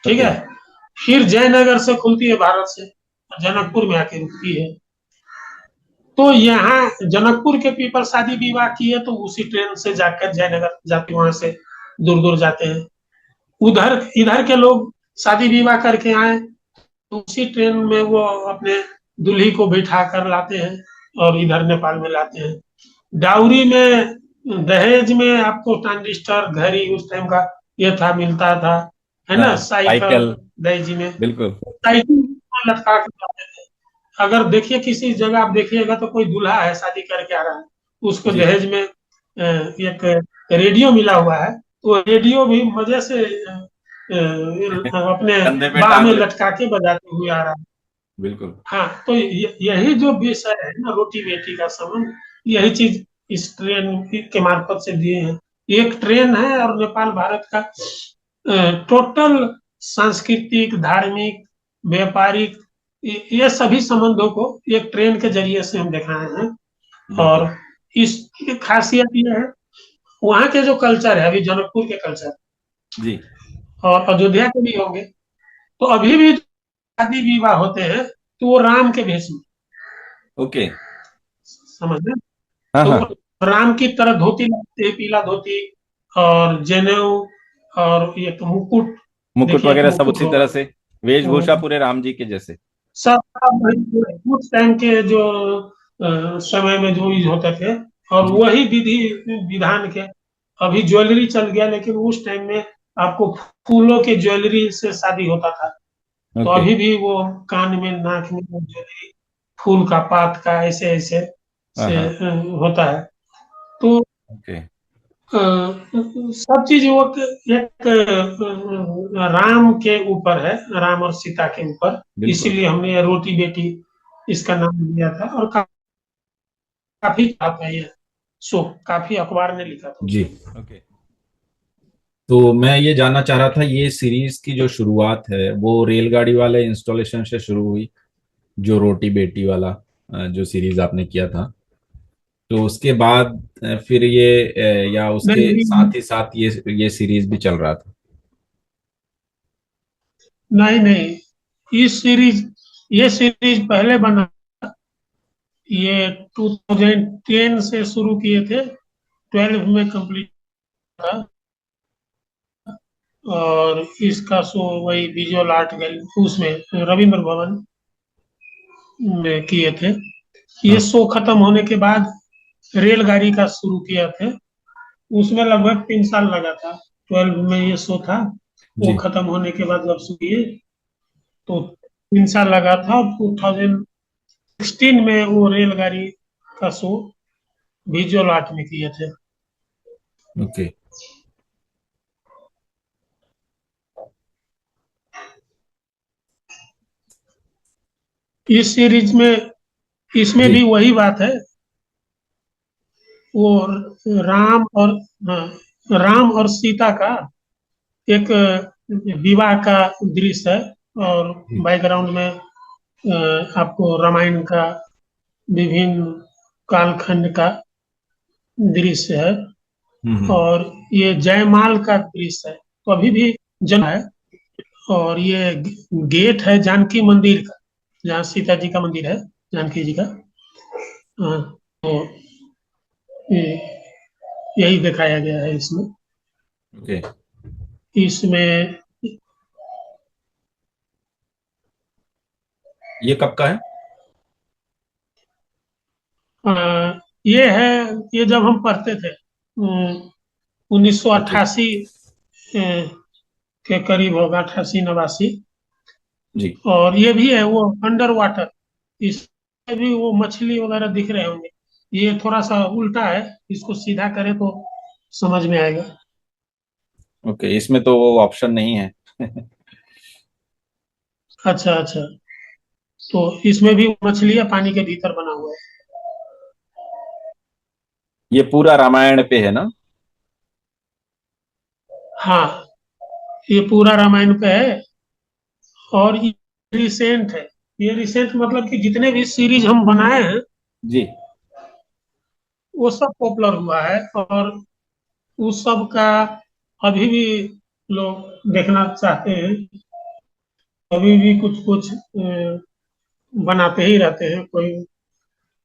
ठीक ओके। है। फिर जयनगर से खुलती है भारत से, और जनकपुर में आके रुकती है। तो यहाँ जनकपुर के पीपल शादी विवाह किए, तो उसी ट्रेन से जाकर जयनगर जाते, वहां से दूर दूर जाते हैं। उधर इधर के लोग शादी विवाह करके आए, तो उसी ट्रेन में वो अपने दूल्ही को बिठा कर लाते हैं, और इधर नेपाल में लाते हैं। डाउरी में, दहेज में आपको ट्रांजिस्टर, घड़ी उस टाइम का ये था, मिलता था, है ना, हाँ, साइकिल साइकिल। दही में, बिल्कुल। साइकिल लटका के जाते थे। अगर देखिए किसी जगह आप देखिएगा तो कोई दूल्हा है शादी करके आ रहा है, उसको जी। दहेज में एक रेडियो मिला हुआ है, तो रेडियो भी मजे से अपने कंधे पे बाह में टांग ले। लटका के बजाते हुए आ रहा है। बिल्कुल। हाँ, तो यही जो विषय है ना, रोटी बेटी का संबंध, यही चीज इस ट्रेन के मार्फत से दिए हैं। एक ट्रेन है और नेपाल भारत का टोटल सांस्कृतिक, धार्मिक, व्यापारिक, ये सभी संबंधों को एक ट्रेन के जरिए से हम दिखाए हैं। बिल्कुल। और इसकी खासियत ये है, वहाँ के जो कल्चर है, अभी जनकपुर के कल्चर जी। और अयोध्या के भी होंगे, तो अभी भी शादी विवाह होते हैं तो वो राम के भेष में, ओके। समझ रहे हैं? हाँ, तो हाँ। वो राम की तरह धोती लगाते हैं, पीला धोती और जनेऊ, और ये तो मुकुट, मुकुट देखिए एक वगैरह सब मुकुट उसी तरह होगा, से, वेशभूषा वो पूरे राम जी के जैसे। सब वही उस टाइम के जो समय में जो यूज होते थे, और जी। वही विधि विधान के। अभी ज्वेलरी चल गया, लेकिन उस टाइम में आपको फूलों के ज्वेलरी से शादी होता था। तो ओके। अभी भी वो कान में, नाक में वो ज्वेलरी, फूल का, पात का, ऐसे ऐसे हाँ, से हाँ। होता है। तो ओके। सब चीज वो एक राम के ऊपर है, राम और सीता के ऊपर। बिल्कुल। इसीलिए हमने ये रोटी बेटी इसका नाम दिया था, और काफी आता है ये शो, काफी अखबार ने लिखा था जी। उसमें। ओके। तो मैं ये जानना चाह रहा था, ये सीरीज की जो शुरुआत है वो रेलगाड़ी वाले इंस्टॉलेशन से शुरू हुई, जो रोटी बेटी वाला जो सीरीज आपने किया था, तो उसके बाद फिर ये या उसके नहीं साथ ही साथ ये सीरीज भी चल रहा था? नहीं नहीं, ये सीरीज पहले बना, ये 2010 से शुरू किए थे, 12 में कंप्लीट था। और इसका शो वही विजुअल आर्ट गैलरी उसमें, रविंद्र भवन में किए थे। ये हाँ। शो खत्म होने के बाद रेलगाड़ी का शुरू किया थे, उसमें लगभग 3 साल लगा था। 12 में ये शो था, वो जी। खत्म होने के बाद जब शुरू किए तो 3 साल लगा था। 2016 में वो रेलगाड़ी का शो विजुअल आर्ट में किए थे। ओके। इस सीरीज में, इसमें जी। भी वही बात है, वो राम और, हाँ, राम और सीता का एक विवाह का दृश्य है, और जी। बैकग्राउंड में आपको रामायण का विभिन्न कालखंड का दृश्य है। हम्म, और ये जयमाल का दृश्य है, तो अभी भी जन है। और ये गेट है जानकी मंदिर का, जहाँ सीता जी का मंदिर है, जानकी जी का। हाँ, तो ये- यही दिखाया गया है इसमें। ओके। इसमें ये कब का है? ये है, ये जब हम पढ़ते थे, 1988 ओके। के करीब होगा, 88 89। जी। और ये भी है वो अंडर वाटर, इसमें भी वो मछली वगैरह दिख रहे होंगे। ये थोड़ा सा उल्टा है, इसको सीधा करें तो समझ में आएगा। ओके, इसमें तो वो ऑप्शन नहीं है। अच्छा अच्छा, तो इसमें भी मछली है, पानी के भीतर बना हुआ है। ये पूरा रामायण पे है ना? हाँ, ये पूरा रामायण पे है। और ये रिसेंट है, ये रिसेंट मतलब कि जितने भी सीरीज हम बनाए हैं जी। वो सब पॉपुलर हुआ है, और उस सब का अभी भी लोग देखना चाहते हैं। अभी भी कुछ कुछ बनाते ही रहते हैं, कोई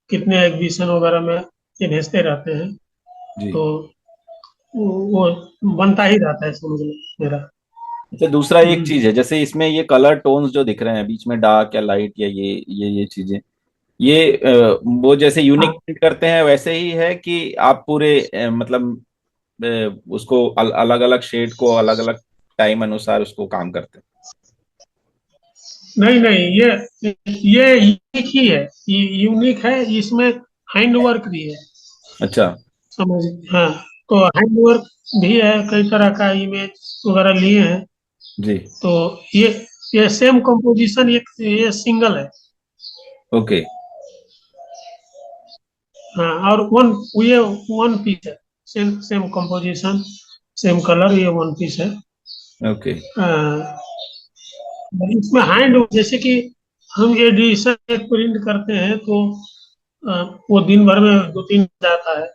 कितने एग्जीबिशन वगैरह में ये भेजते रहते हैं। जी। तो वो बनता ही रहता है, समझ लो मेरा। अच्छा, दूसरा एक हम्म। चीज है, जैसे इसमें ये कलर टोन्स जो दिख रहे हैं बीच में, डार्क या लाइट या ये चीजें, ये वो जैसे यूनिक हाँ करते हैं वैसे ही है कि आप पूरे मतलब उसको अलग अलग शेड को अलग अलग टाइम अनुसार उसको काम करते नहीं नहीं, ये यूनिक ही है, ये यूनिक है, इसमें हैंड वर्क भी है। हैं? अच्छा। समझ, हाँ। तो हैंड वर्क भी है, कई तरह का इमेज वगैरह लिए हैं। जी। तो ये सेम कंपोजिशन, ये सिंगल है। ओके। हाँ, और ये वन पीस है। Same same composition, same colour, ये वन पीस है। ओके। अ, इसमें हैंड, जैसे कि हम एडिशन एक प्रिंट करते हैं तो वो दिन भर में 2-3 जाता है।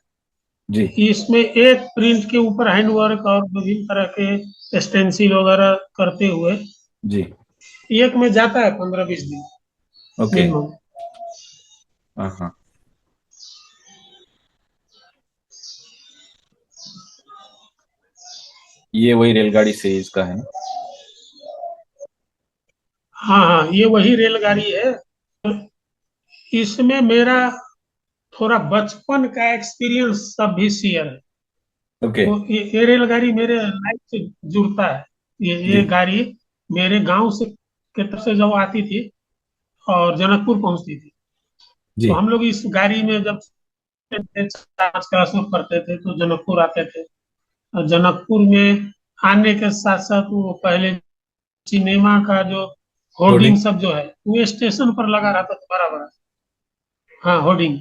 जी। इसमें एक प्रिंट के ऊपर हैंड वर्क और विभिन्न तरह के स्टेंसिल वगैरह करते हुए जी। एक में जाता है 15-20 दिन ओके। मिनिमम। हाँ हाँ। ये वही रेलगाड़ी सीरीज का है ना? हाँ हाँ, ये वही रेलगाड़ी है। इसमें मेरा थोड़ा बचपन का एक्सपीरियंस सब भी शेयर है। ओके। तो ये रेलगाड़ी मेरे लाइफ से जुड़ता है। ये जी। गाड़ी मेरे गांव से के तरफ से जब आती थी और जनकपुर पहुंचती थी, तो जी। हम लोग इस गाड़ी में जब 4 क्लास में पढ़ते थे तो जनकपुर आते थे। और जनकपुर में आने के साथ साथ वो पहले सिनेमा का जो होर्डिंग। होर्डिंग सब जो है वो स्टेशन पर लगा रहता था, बड़ा बड़ा। हाँ, होर्डिंग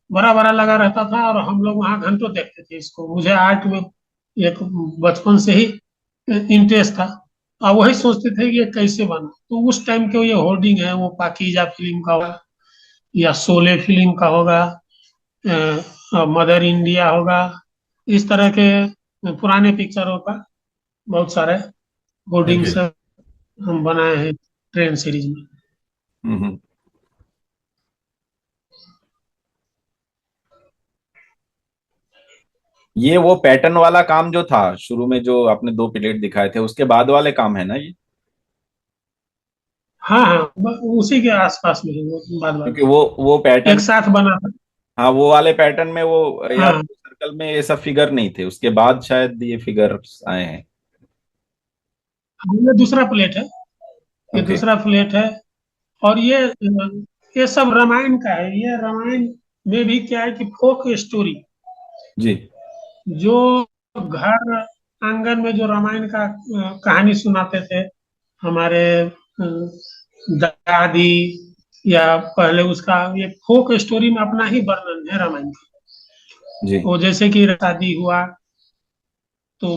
बड़ा बड़ा लगा रहता था, और हम लोग वहाँ घंटों देखते थे इसको। मुझे आर्ट में एक बचपन से ही इंटरेस्ट था, और वही सोचते थे कि ये कैसे बना। तो उस टाइम के ये होर्डिंग है, वो पाकीजा फिल्म का होगा, या शोले फिल्म का होगा, मदर इंडिया होगा, इस तरह के पुराने पिक्चरों का बहुत सारे होर्डिंग ओके। सब हम बनाए हैं ट्रेन सीरीज में। हम्म। ये वो पैटर्न वाला काम जो था शुरू में, जो आपने 2 प्लेट दिखाए थे, उसके बाद वाले काम है ना ये? हाँ हाँ, उसी के आसपास में ही वो बाद बाद क्योंकि वो एक पैटर्न, साथ बना था। हाँ वो वाले पैटर्न में वो यार हाँ सर्कल में ये सब फिगर नहीं थे, उसके बाद शायद ये फिगर आए हैं। हाँ, ये दूसरा प्लेट है, ये ओके। दूसरा प्लेट है। और ये सब रामायण का है। ये रामायण में भी क्या है कि फोक स्टोरी, जी। जो घर आंगन में जो रामायण का कहानी सुनाते थे हमारे दादी, या पहले उसका, ये फोक स्टोरी में अपना ही वर्णन है रामायण का। जी। वो जैसे कि शादी हुआ तो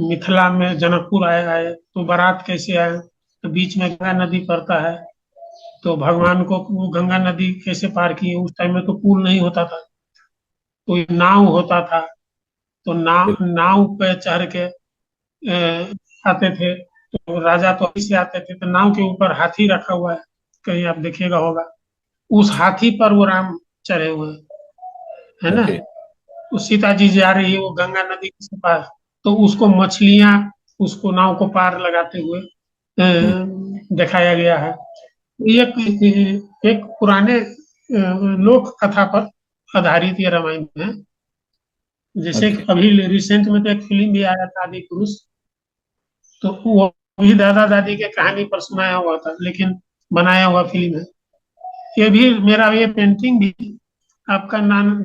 मिथिला में जनकपुर आए आए तो बारात कैसे आए, तो बीच में गंगा नदी पड़ता है। तो भगवान को वो गंगा नदी कैसे पार किए, उस टाइम में तो पुल नहीं होता था, तो एक नाव होता था। तो नाव बिल्कुल। नाव पे चढ़ के आते थे। तो राजा तो ऐसे आते थे, तो नाव के ऊपर हाथी रखा हुआ है, कहीं आप देखिएगा होगा। उस हाथी पर वो राम चढ़े हुए हैं, है ना। ओके। तो सीता जी जा रही है वो गंगा नदी के पास, तो उसको मछलियां उसको नाव को पार लगाते हुए हम्म। दिखाया गया है। एक पुराने लोक कथा पर आधारित ये रामायण है। जैसे ओके। कि अभी रिसेंट में तो एक फिल्म भी आया था, आदि पुरुष। तो वो भी दादा दादी के कहानी पर सुनाया हुआ था, लेकिन बनाया हुआ फिल्म है। ये भी मेरा, ये पेंटिंग भी आपका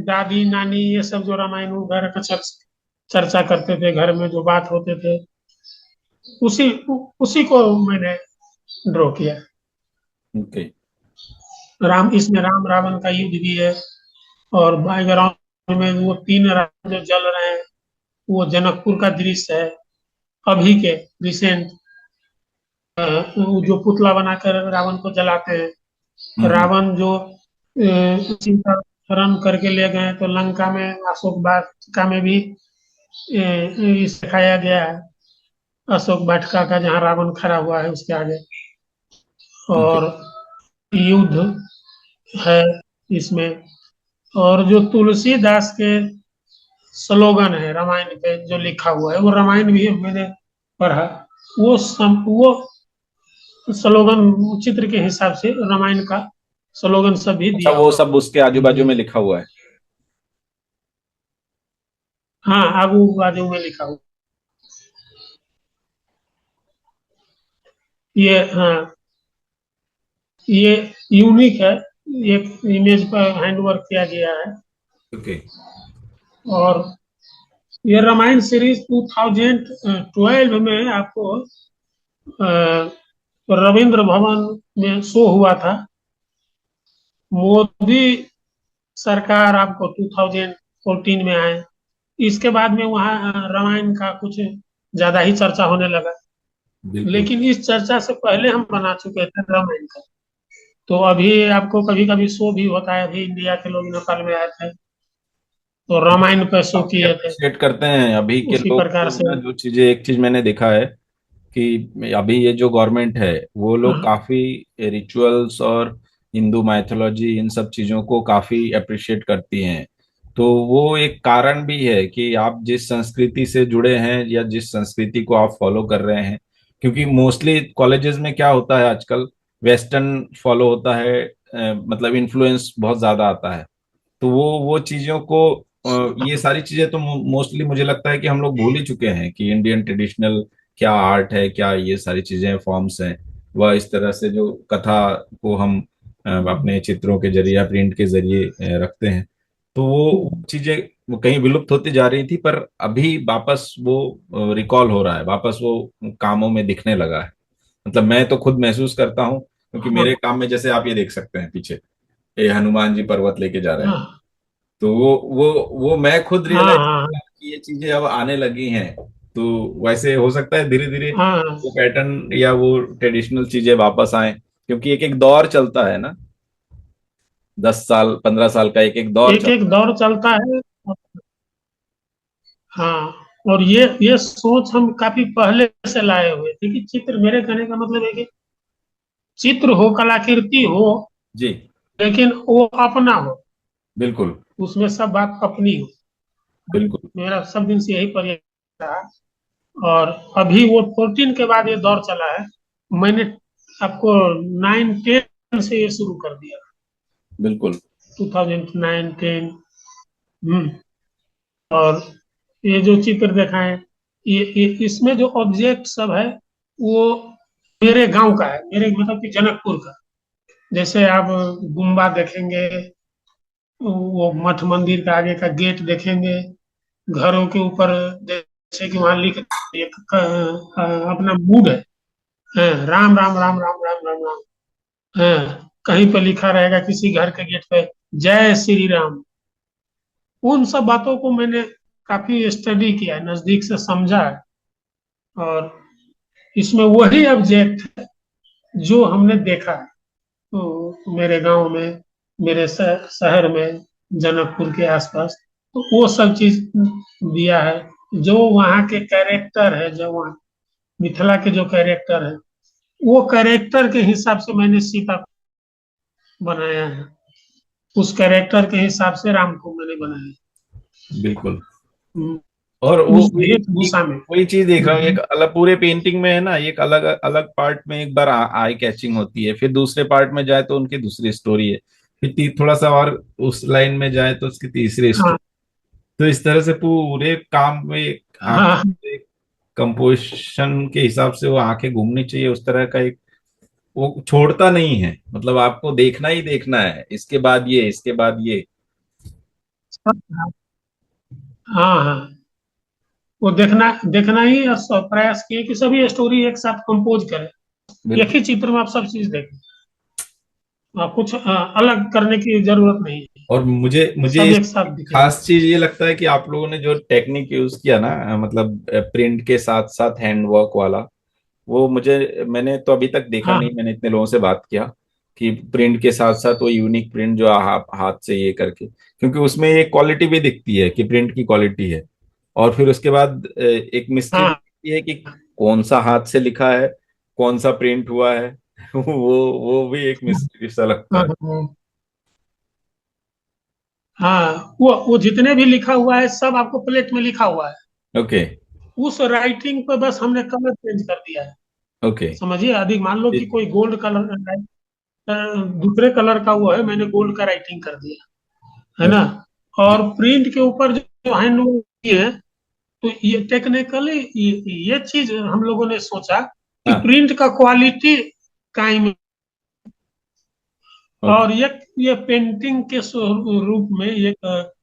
दादी नानी ये सब जो रामायण वगैरह का चर्चा करते थे घर में, जो बात होते थे, उसी उसी को मैंने ड्रॉ किया। ओके। इसमें राम रावण का युद्ध भी है, और बैकग्राउंड में वो 3 रावण जो जल रहे हैं, वो जनकपुर का दृश्य है। अभी के रिसेंट जो पुतला बनाकर रावण को जलाते हैं, हम्म। रावण जो सीता हरण करके ले गए, तो लंका में अशोक वाटिका में भी इस दिखाया गया है, अशोक वाटिका का जहाँ रावण खड़ा हुआ है उसके आगे। ओके। और युद्ध है इसमें। और जो तुलसीदास के स्लोगन है रामायण पे जो लिखा हुआ है, वो रामायण भी मैंने पढ़ा। वो स्लोगन चित्र के हिसाब से रामायण का स्लोगन सब भी अच्छा, दिया वो हुआ सब उसके आजू बाजू में लिखा हुआ है? हाँ, आगू बाजू में लिखा हुआ। ये, हाँ, ये यूनिक है। एक इमेज पर हैंडवर्क किया गया है। ओके। और ये रामायण सीरीज 2012 में आपको अ, रविंद्र भवन में शो हुआ था। मोदी सरकार आपको 2014 में आए। इसके बाद में वहाँ रामायण का कुछ ज्यादा ही चर्चा होने लगा। बिल्कुल। लेकिन इस चर्चा से पहले हम बना चुके थे रामायण का। तो अभी आपको कभी कभी शो भी होता है। अभी इंडिया के लोग नेपाल में आए थे तो रामायण पे शो काफी किए थे। अप्रिशिएट करते हैं अभी के उसी लोग प्रकार जो है से। ना, जो चीजें, एक चीज मैंने देखा है कि अभी ये जो गवर्नमेंट है वो लोग हाँ, काफी रिचुअल्स और हिंदू माइथोलॉजी इन सब चीजों को काफी अप्रिशिएट करती हैं। तो वो एक कारण भी है कि आप जिस संस्कृति से जुड़े हैं या जिस संस्कृति को आप फॉलो कर रहे हैं, क्योंकि मोस्टली कॉलेजेस में क्या होता है आजकल, वेस्टर्न फॉलो होता है, मतलब इन्फ्लुएंस बहुत ज्यादा आता है। तो वो चीजों को, ये सारी चीजें तो मोस्टली मुझे लगता है कि हम लोग भूल ही चुके हैं कि इंडियन ट्रेडिशनल क्या आर्ट है, क्या ये सारी चीजें फॉर्म्स हैं। वह इस तरह से जो कथा को हम अपने चित्रों के जरिए या प्रिंट के जरिए रखते हैं, तो वो चीजें वो कहीं विलुप्त होती जा रही थी, पर अभी वापस वो रिकॉल हो रहा है, वापस वो कामों में दिखने लगा है। मतलब मैं तो खुद महसूस करता हूँ, क्योंकि हाँ, मेरे काम में जैसे आप ये देख सकते हैं पीछे, ये हनुमान जी पर्वत लेके जा रहे हैं। हाँ, तो वो मैं खुद हाँ, रियलाइज हाँ, कि ये चीजें अब आने लगी हैं। तो वैसे हो सकता है धीरे धीरे हाँ, वो पैटर्न या वो ट्रेडिशनल चीजें वापस आए, क्योंकि एक एक दौर चलता है ना, 10 साल 15 साल का एक एक दौर एक एक चलता दौर चलता है। हाँ, और ये सोच हम काफी पहले से लाए हुए थे कि चित्र, मेरे कहने का मतलब है कि चित्र हो, कलाकृति हो, है। जी। लेकिन वो अपना हो। बिल्कुल। उसमें सब बात अपनी हो। बिल्कुल। मेरा सब दिन से यही प्रयास रहा। और अभी वो 14 के बाद ये दौर चला है। मैंने आपको 9-10 से ये शुरू कर दिया। बिल्कुल। 2009-10। हम्म। और ये जो चित्र देखा है, ये इसमें जो ऑब्जेक्ट सब है वो मेरे गांव का है, मेरे मतलब कि जनकपुर का। जैसे आप गुम्बा देखेंगे, वो मठ मंदिर का आगे का गेट देखेंगे, घरों के ऊपर जैसे कि वहां लिख एक अपना मूड है, राम राम राम राम राम राम राम। कहीं पे लिखा रहेगा किसी घर के गेट पे जय श्री राम। उन सब बातों को मैंने काफी स्टडी किया है, नजदीक से समझा है। और इसमें वही ऑब्जेक्ट जो हमने देखा है, तो मेरे गांव में, मेरे शहर में, जनकपुर के आसपास, तो वो सब चीज दिया है। जो वहाँ के कैरेक्टर है, जो वहाँ मिथिला के जो कैरेक्टर है, वो कैरेक्टर के हिसाब से मैंने सीता को बनाया है। उस कैरेक्टर के हिसाब से राम को मैंने बनाया है। बिल्कुल। और वो उस एक वेशभूषा में। वही चीज देख रहा हूँ, एक अलग पूरे पेंटिंग में है ना, एक अलग अलग पार्ट में एक बार आई कैचिंग होती है, फिर दूसरे पार्ट में जाए तो उनकी दूसरी स्टोरी है, फिर थोड़ा सा और उस लाइन में जाए तो उसकी तीसरी हाँ, स्टोरी। तो इस तरह से पूरे काम में हाँ, कंपोजिशन के हिसाब से वो आंखें घूमनी चाहिए, उस तरह का एक, वो छोड़ता नहीं है, मतलब आपको देखना ही देखना है, इसके बाद ये, इसके बाद ये। हाँ, हाँ, वो देखना देखना ही प्रयास किए कि सभी स्टोरी एक साथ कंपोज करें। एक बिल्कुल। ही चित्र में आप सब चीज देखें। कुछ अलग करने की जरूरत नहीं है। और मुझे मुझे सब इस एक साथ दिखेगा। खास चीज ये लगता है कि आप लोगों ने जो टेक्निक यूज किया ना, मतलब प्रिंट के साथ साथ हैंड वर्क वाला, वो मुझे, मैंने तो अभी तक देखा हाँ, नहीं, मैंने इतने लोगों से बात किया कि प्रिंट के साथ साथ वो यूनिक प्रिंट जो हाथ से ये करके, क्योंकि उसमें एक क्वालिटी भी दिखती है कि प्रिंट की क्वालिटी है। और फिर उसके बाद एक मिस्ट्री भी हाँ, दिखती है कि कौन सा हाथ से लिखा है, कौन सा प्रिंट हुआ है। वो भी एक मिस्ट्री सा लगता हाँ, है। हाँ, हाँ, वो जितने भी लिखा हुआ है सब आपको प्लेट में लिखा हुआ है। ओके। उस राइटिंग पे बस हमने कलर चेंज कर दिया है। ओके। समझिए, अधिक मान लो कि कोई गोल्ड कलर, दूसरे कलर का वो है, मैंने गोल्ड का राइटिंग कर दिया है ना। और प्रिंट के ऊपर जो हैंड है, तो ये टेक्निकली ये चीज हम लोगों ने सोचा कि हाँ। प्रिंट का क्वालिटी कायम, ओके। और ये पेंटिंग के रूप में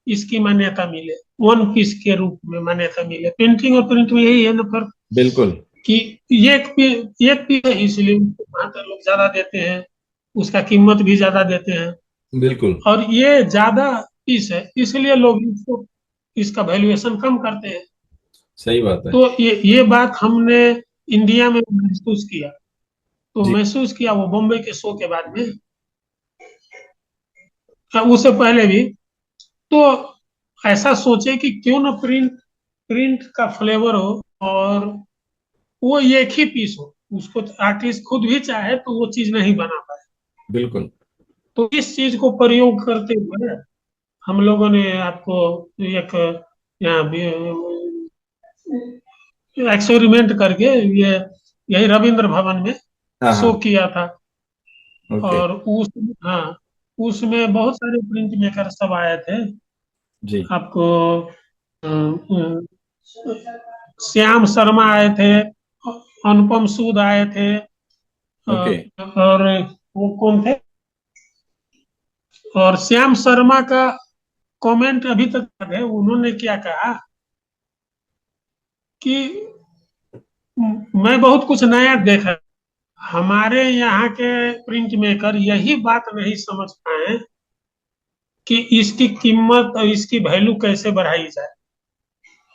इसकी मान्यता मिले, वन पीस के रूप में मान्यता मिले। पेंटिंग और प्रिंट में यही है ना फर्क, बिल्कुल। कि ये एक पीस है, इसलिए उसको महत्व लोग ज्यादा देते हैं, उसका कीमत भी ज्यादा देते हैं। बिल्कुल और ये ज्यादा पीस है, इसलिए लोग इसको, इसका वैल्यूएशन कम करते हैं। सही बात है। तो ये बात हमने इंडिया में महसूस किया। तो जी महसूस किया वो बॉम्बे के शो के बाद में, या उससे पहले भी। तो ऐसा सोचे कि क्यों ना प्रिंट प्रिंट का फ्लेवर हो, और वो एक ही पीस हो, उसको आर्टिस्ट खुद भी चाहे तो वो चीज नहीं बना पाए। बिल्कुल। तो इस चीज को प्रयोग करते हुए हम लोगों ने आपको एक यहाँ भी एक्सपेरिमेंट करके ये यही रविंद्र भवन में हाँ शो हाँ। किया था। ओके। और हाँ, उसमें बहुत सारे प्रिंट मेकर सब आए थे। जी। आपको श्याम शर्मा आए थे, अनुपम सूद आए थे, ओके। और वो कौन थे, और श्याम शर्मा का कमेंट अभी तक याद है। उन्होंने क्या कहा कि मैं बहुत कुछ नया देखा, हमारे यहाँ के प्रिंट मेकर यही बात नहीं समझ पाए कि इसकी कीमत और इसकी वैल्यू कैसे बढ़ाई जाए।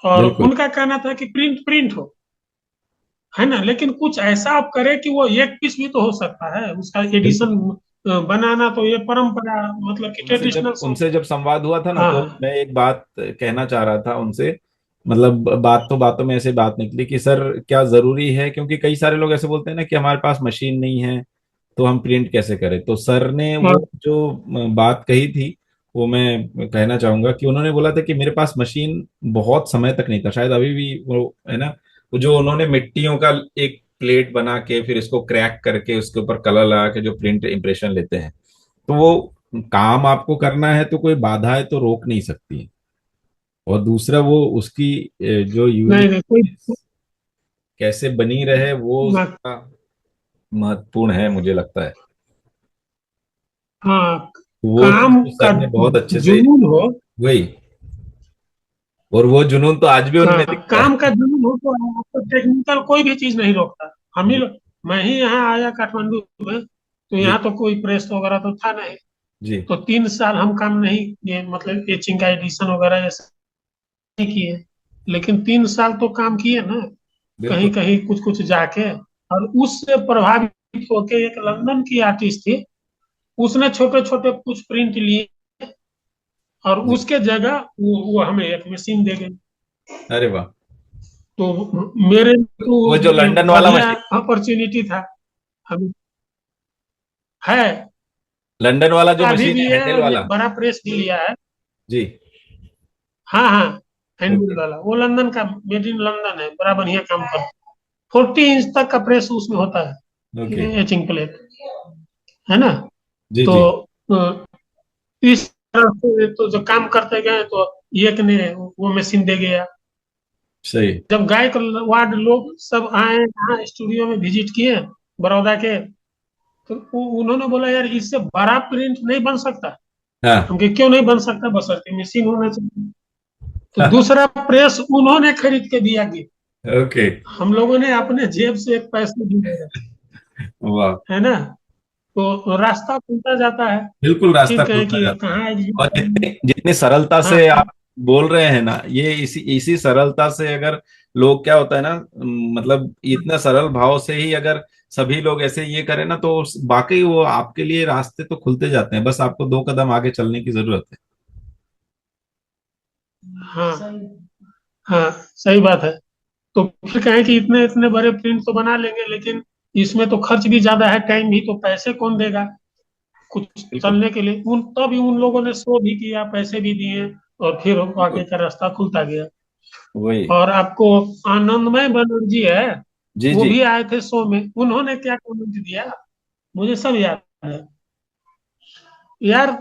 और बिल्कुल। उनका कहना था कि प्रिंट प्रिंट हो, है ना, लेकिन कुछ ऐसा आप करें कि वो एक पीस भी तो हो सकता है, उसका बिल्कुल। एडिशन बनाना, तो ये परंपरा, मतलब कि ट्रेडिशनल सॉन्ग। उनसे जब संवाद हुआ था ना, तो हाँ मैं एक बात कहना चाह रहा था उनसे। मतलब बात तो बातों में ऐसे बात निकली कि सर क्या जरूरी है, क्योंकि कई सारे लोग ऐसे बोलते हैं ना कि हमारे पास मशीन नहीं है तो हम प्रिंट कैसे करें। तो सर ने हाँ वो जो बात कही थी, वो मैं कहना चाहूंगा कि उन्होंने बोला था कि मेरे पास मशीन बहुत समय तक नहीं था, शायद अभी भी वो है ना, वो जो उन्होंने मिट्टियों का एक प्लेट बना के फिर इसको क्रैक करके उसके ऊपर कलर लगा के जो प्रिंट इम्प्रेशन लेते हैं, तो वो काम आपको करना है तो कोई बाधाएं तो रोक नहीं सकती है। और दूसरा वो उसकी जो नहीं नहीं कोई, यूनिक कैसे बनी रहे वो ज्यादा महत्वपूर्ण है मुझे लगता है। हाँ, तो वो चीज काम तो का सर ने बहुत अच्छे से, जुनून हो। वही, और वो जुनून तो आज भी उनमें हाँ, दिखता है। काम का जुनून हो तो आपको टेक्निकल कोई भी चीज नहीं रोकता। हम ही मैं ही यहाँ आया काठमांडू में, तो जी यहाँ तो कोई प्रेस वगैरह तो था नहीं। जी। तो 3 साल हम काम नहीं किए, मतलब एचिंग का एडिशन वगैरह ये सब नहीं किए, लेकिन 3 साल तो काम किए ना, कहीं बिल्कुल। कहीं कुछ कुछ जाके। और उससे प्रभावित होके एक लंदन की आर्टिस्ट थी, उसने छोटे छोटे कुछ प्रिंट लिए, और जी। उसके जगह वो हमें एक मशीन दे गई। अरे वाह। तो मेरे तो वो जो लंदन वाला बढ़िया मशीन, अपॉर्चुनिटी था। हम है, लंदन वाला जो अभी मशीन भी है है, हैंडल और वाला। एक बड़ा प्रेस भी लिया है। जी। हाँ हाँ, हैंडल ओके। वाला, वो लंदन का, मेड इन लंदन है, बड़ा बढ़िया काम करता है। 40 इंच तक का प्रेस उसमें होता ओके। है, एचिंग प्लेट, है ना। जी तो जी। अ, इस तरह से तो जो काम करते गए, तो एक ने वो मशीन दे गया। सही। जब गायक वार्ड लोग सब आए यहाँ स्टूडियो में विजिट किए, बड़ौदा के, तो उन्होंने बोला यार इससे बड़ा प्रिंट नहीं बन सकता। हाँ। हम कहे क्यों नहीं बन सकता, बशर्ते मशीन होना चाहिए। तो दूसरा प्रेस उन्होंने खरीद के दिया गिफ्ट। ओके। हम लोगों ने अपने जेब से एक पैसे दिए, वाह। है ना। तो रास्ता खुलता जाता है। बिल्कुल रास्ता फिर कहे खुलता कि जाता है। कहाँ और एग्जीबिशन। जितनी जितनी सरलता हाँ से आप बोल रहे हैं ना, ये इसी इसी सरलता से अगर लोग, क्या होता है ना, मतलब इतना सरल भाव से ही अगर सभी लोग ऐसे ये करें ना, तो बाकी वो आपके लिए रास्ते तो खुलते जाते हैं, बस आपको 2 कदम आगे चलने की जरूरत है। हाँ हाँ, सही बात है। तो फिर कहें कि इतने इतने बड़े प्रिंट तो बना लेंगे, लेकिन इसमें तो खर्च भी ज्यादा है, टाइम भी, तो पैसे कौन देगा कुछ बिल्कुल। चलने के लिए। उन तभी उन लोगों ने शो भी किया, पैसे भी दिए, और फिर आगे बिल्कुल। का रास्ता खुलता गया। वही। और आपको आनंदमय बनर्जी है, जी वो जी। भी आए थे शो में। उन्होंने क्या कमेंट दिया, मुझे सब याद है। यार,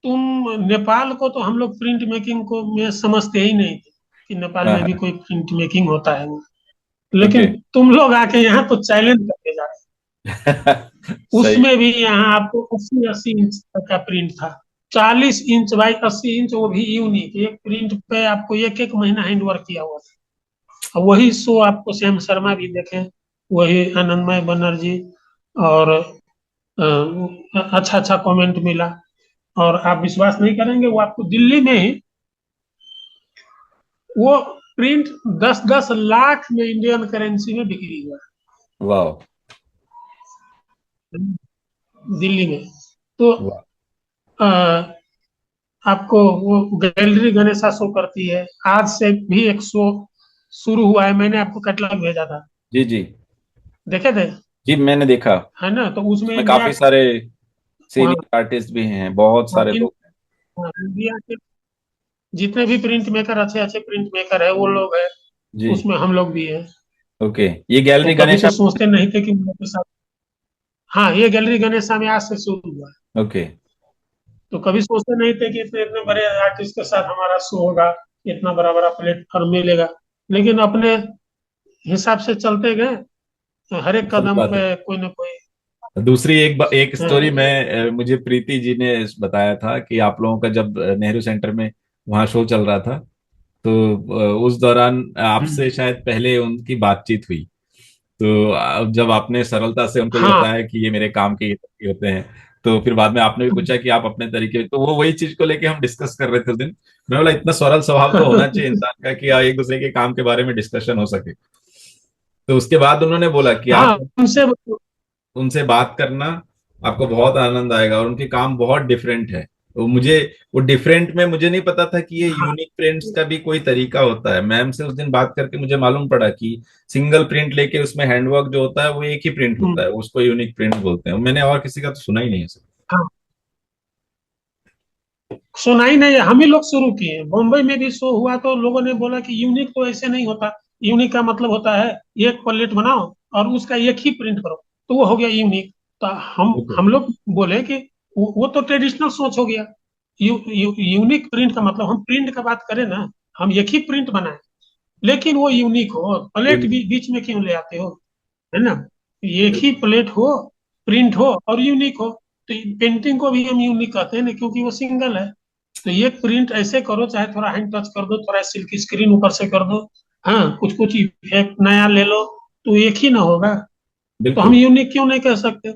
तुम नेपाल को तो हम लोग प्रिंट मेकिंग को में समझते ही नहीं थे, कि नेपाल में भी हाँ कोई प्रिंट मेकिंग होता है, ओके। लेकिन तुम लोग आके यहाँ तो चैलेंज करके जा रहे हो। सही। उसमें भी यहाँ आपको 80-80 इंच तक का प्रिंट था, 40 इंच बाई 80 इंच, वो भी यूनिक। एक प्रिंट पे आपको एक एक महीना हैंड वर्क किया हुआ था। और वही शो आपको श्याम शर्मा भी देखे, वही आनंदमय बनर्जी, और अच्छा अच्छा कमेंट मिला। और आप विश्वास नहीं करेंगे, वो आपको दिल्ली में ही वो प्रिंट 10-10 लाख में इंडियन करेंसी में बिक्री हुआ वाह। है, दिल्ली में। तो वाह। आपको वो गैलरी गणेशा शो करती है, आज से भी एक शो शुरू हुआ है, मैंने आपको कैटलॉग भेजा था, जी जी। देखे थे? जी मैंने देखा। है ना? तो उसमें उसमें इंडिया, काफी सारे वहाँ सीनियर आर्टिस्ट भी हैं, बहुत सारे लोग हैं। इंडिया के जितने भी प्रिंट मेकर, अच्छे अच्छे प्रिंट मेकर है, वो लोग है जी। उसमें, हम लोग भी है। ओके। ये तो गैलरी कभी तो गणेशा। सोचते नहीं थे कि हम लोग के साथ। हाँ, ये गैलरी गणेशा में आज से शुरू हुआ है। ओके। तो कभी सोचते नहीं थे कि इतने इतने बड़े आर्टिस्ट के साथ हमारा शो होगा, इतना बड़ा बड़ा प्लेटफॉर्म मिलेगा। लेकिन अपने हिसाब से चलते गए, तो हर एक सही कदम बात है। पे कोई ना कोई। दूसरी एक स्टोरी हाँ में मुझे प्रीति जी ने बताया था कि आप लोगों का जब नेहरू सेंटर में वहाँ शो चल रहा था, तो उस दौरान आपसे शायद पहले उनकी बातचीत हुई। तो जब आपने सरलता से उनको ये हाँ बताया कि ये मेरे काम के ये तरीके होते हैं, तो फिर बाद में आपने भी पूछा कि आप अपने तरीके, तो वो वही चीज को लेके हम डिस्कस कर रहे थे उस दिन। मैं बोला इतना सरल स्वभाव तो होना चाहिए इंसान का कि एक दूसरे के काम के बारे में डिस्कशन हो सके। तो उसके बाद उन्होंने बोला कि हाँ, आप उनसे उनसे बात करना, आपको बहुत आनंद आएगा, और उनके काम बहुत डिफरेंट है। तो मुझे वो डिफरेंट में मुझे नहीं पता था कि ये हाँ यूनिक प्रिंट्स का भी कोई तरीका होता है। मैम से उस दिन बात करके मुझे मालूम पड़ा कि सिंगल प्रिंट लेके उसमें हैंडवर्क जो होता है वो एक ही प्रिंट होता है, उसको यूनिक प्रिंट बोलते हैं। मैंने और किसी का तो सुना ही नहीं है सर। हाँ, सुनाई नहीं है, हम ही लोग शुरू किए। बम्बई में भी शो हुआ तो लोगों ने बोला कि यूनिक तो ऐसे नहीं होता, यूनिक का मतलब होता है एक प्लेट बनाओ और उसका एक ही प्रिंट करो, तो वो हो गया यूनिक। तो बिल्कुल। हम लोग बोले कि वो तो ट्रेडिशनल सोच हो गया। यूनिक प्रिंट का मतलब, हम प्रिंट का बात करें ना, हम एक ही प्रिंट बनाए, लेकिन वो यूनिक हो। प्लेट भी बीच में क्यों ले आते हो? है ना? एक ही प्लेट हो, प्रिंट हो और यूनिक हो। तो पेंटिंग को भी हम यूनिक कहते हैं ना, क्योंकि वो सिंगल है। तो ये प्रिंट ऐसे करो, चाहे थोड़ा हैंड टच कर दो, थोड़ा सिल्क स्क्रीन ऊपर से कर दो, हाँ कुछ कुछ इफेक्ट नया ले लो, तो एक ही ना होगा। तो हम बिल्कुल। यूनिक क्यों नहीं कह सकते?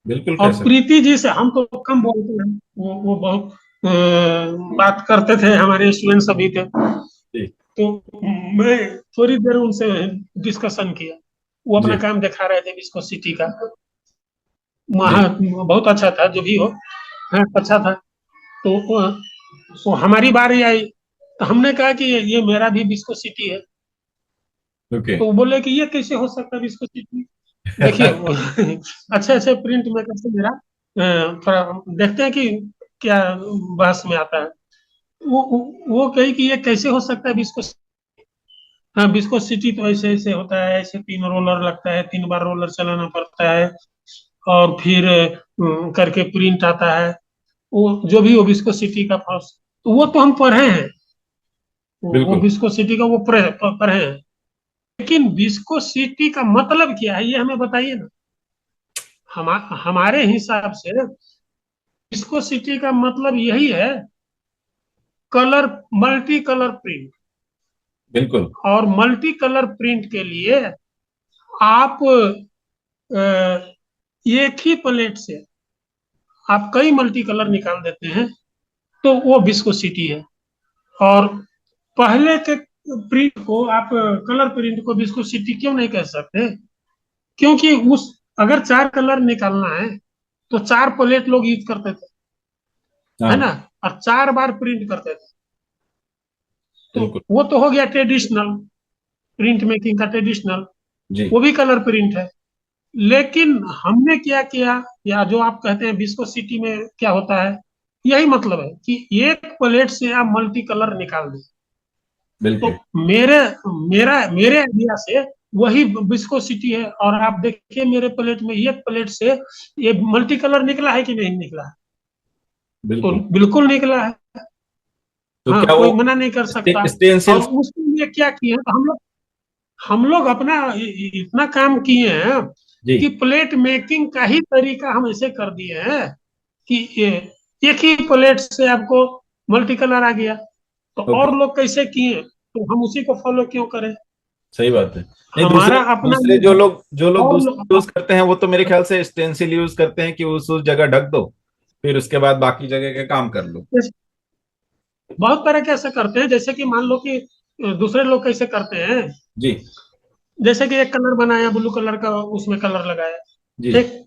बिल्कुल और कह सकते। प्रीति जी से हम तो कम बोलते हैं, वो बहुत बात करते थे, हमारे स्टूडेंट सभी थे। जी तो मैं थोड़ी देर उनसे डिस्कशन किया, वो अपना जी। काम दिखा रहे थे विस्कोसिटी का। जी। वहाँ बहुत अच्छा था, जो भी हो, हाँ अच्छा था। तो हमारी बारी आई, तो हमने कहा कि ये मेरा भी विस्कोसिटी है। ओके। तो वो बोले कि ये कैसे हो सकता है विस्कोसिटी? देखिए अच्छे अच्छे प्रिंट मेकर से मेरा थोड़ा देखते हैं कि क्या बहस में आता है। वो कही कि ये कैसे हो सकता है विस्कोसिटी? हाँ, विस्कोसिटी तो ऐसे ऐसे होता है, ऐसे 3 रोलर लगता है, 3 बार रोलर चलाना पड़ता है, और फिर करके प्रिंट आता है। वो जो भी हो विस्कोसिटी का फॉर्स, तो वो तो हम पढ़े हैं, वो बिल्कुल। विस्कोसिटी का वो पढ़े हैं। लेकिन विस्कोसिटी का मतलब क्या है, ये हमें बताइए ना। हमारे हिसाब से विस्कोसिटी का मतलब यही है, कलर, मल्टी कलर प्रिंट। बिल्कुल। और मल्टी कलर प्रिंट के लिए आप एक ही प्लेट से आप कई मल्टी कलर निकाल देते हैं, तो वो विस्कोसिटी है। और पहले के प्रिंट को आप, कलर प्रिंट को विस्कोसिटी क्यों नहीं कह सकते? क्योंकि उस, अगर 4 कलर निकालना है तो 4 प्लेट लोग यूज करते थे, है ना? हाँ। और 4 बार प्रिंट करते थे। तो बिल्कुल। वो तो हो गया ट्रेडिशनल, प्रिंट मेकिंग का ट्रेडिशनल, जी। वो भी कलर प्रिंट है। लेकिन हमने क्या किया, या जो आप कहते हैं विस्कोसिटी में क्या होता है, यही मतलब है कि एक प्लेट से आप मल्टी कलर निकाल दें। तो बिल्कुल। मेरे मेरा मेरे आइडिया से वही विस्कोसिटी है। और आप देखिए मेरे प्लेट में, एक प्लेट से ये मल्टी कलर निकला है कि नहीं निकला है? तो बिल्कुल। बिल्कुल निकला है। तो हाँ, क्या कोई वो मना नहीं कर सकता। स्टेंसिल? और उसके लिए क्या किए तो हम लोग अपना इतना काम किए हैं जी। कि प्लेट मेकिंग का ही तरीका हम ऐसे कर दिए हैं कि एक ही प्लेट से आपको मल्टी कलर आ गया। तो ओके। और लोग कैसे किए तो हम उसी को फॉलो क्यों करें। सही बात है। नहीं, दूसरे हमारा अपना दूसरे ये जो है। लोग और दूसरे यूज करते हैं वो तो मेरे ख्याल से स्टेंसिल यूज करते हैं कि उस जगह ढक दो, फिर उसके बाद बाकी जगह के काम कर लो। बहुत तरह के ऐसे करते हैं, जैसे कि मान लो कि दूसरे लोग कैसे करते हैं। जी। जैसे कि एक कलर बनाया ब्लू कलर का, उसमें कलर लगाया, जी। ठीक।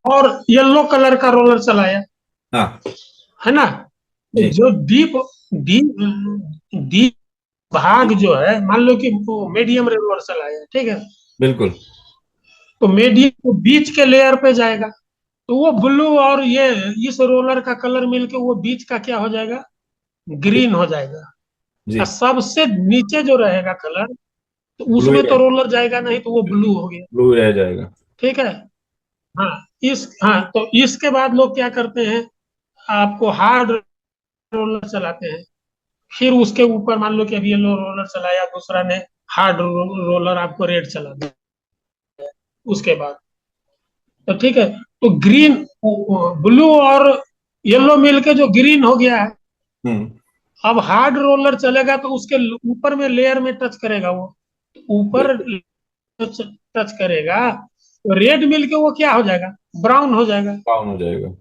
और येलो कलर का रोलर चलाया, हाँ। है ना। तो जी। जो डीप डीप डीप भाग जो है, मान लो कि वो मीडियम रोलर चलाया, ठीक है। बिल्कुल। तो मीडियम को बीच के लेयर पे जाएगा, तो वो ब्लू और ये इस रोलर का कलर मिलके वो बीच का क्या हो जाएगा, ग्रीन हो जाएगा। जी। और सबसे नीचे जो रहेगा कलर, तो ब्लू ही उसमें तो रहे, रोलर जाएगा नहीं, तो वो ब्लू हो गया। ब्लू रह जाएगा। ठीक है। हाँ। हाँ, तो इसके बाद लोग क्या करते हैं, आपको हार्ड रोलर चलाते हैं। फिर उसके ऊपर मान लो कि अभी येलो रोलर चलाया, दूसरा ने हार्ड रोलर आपको रेड चला दिया उसके बाद। तो ठीक है। तो ग्रीन, ब्लू और येलो मिलके जो ग्रीन हो गया है, हम्म। अब हार्ड रोलर चलेगा तो उसके ऊपर में लेयर में टच करेगा वो, ऊपर बिल्कुल। टच करेगा, तो रेड मिलके वो क्या हो जाएगा, ब्राउन हो जाएगा। डाउन हो जाएगा।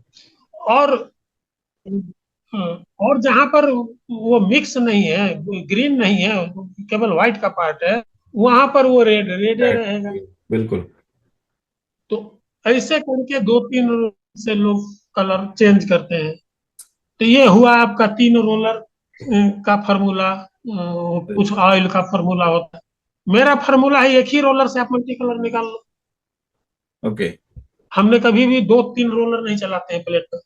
और और जहां पर वो मिक्स नहीं है, ग्रीन नहीं है, केवल व्हाइट का पार्ट है, वहां पर वो रेड रेड ही रहेगा। बिल्कुल। तो ऐसे करके दो तीन से लोग कलर चेंज करते हैं। तो ये हुआ आपका तीन रोलर का फार्मूला। कुछ ऑयल का फार्मूला होता है। मेरा फार्मूला है, एक ही रोलर से आप मल्टी कलर निकाल लो। ओके। हमने कभी भी दो तीन रोलर नहीं चलाते हैं प्लेट पर।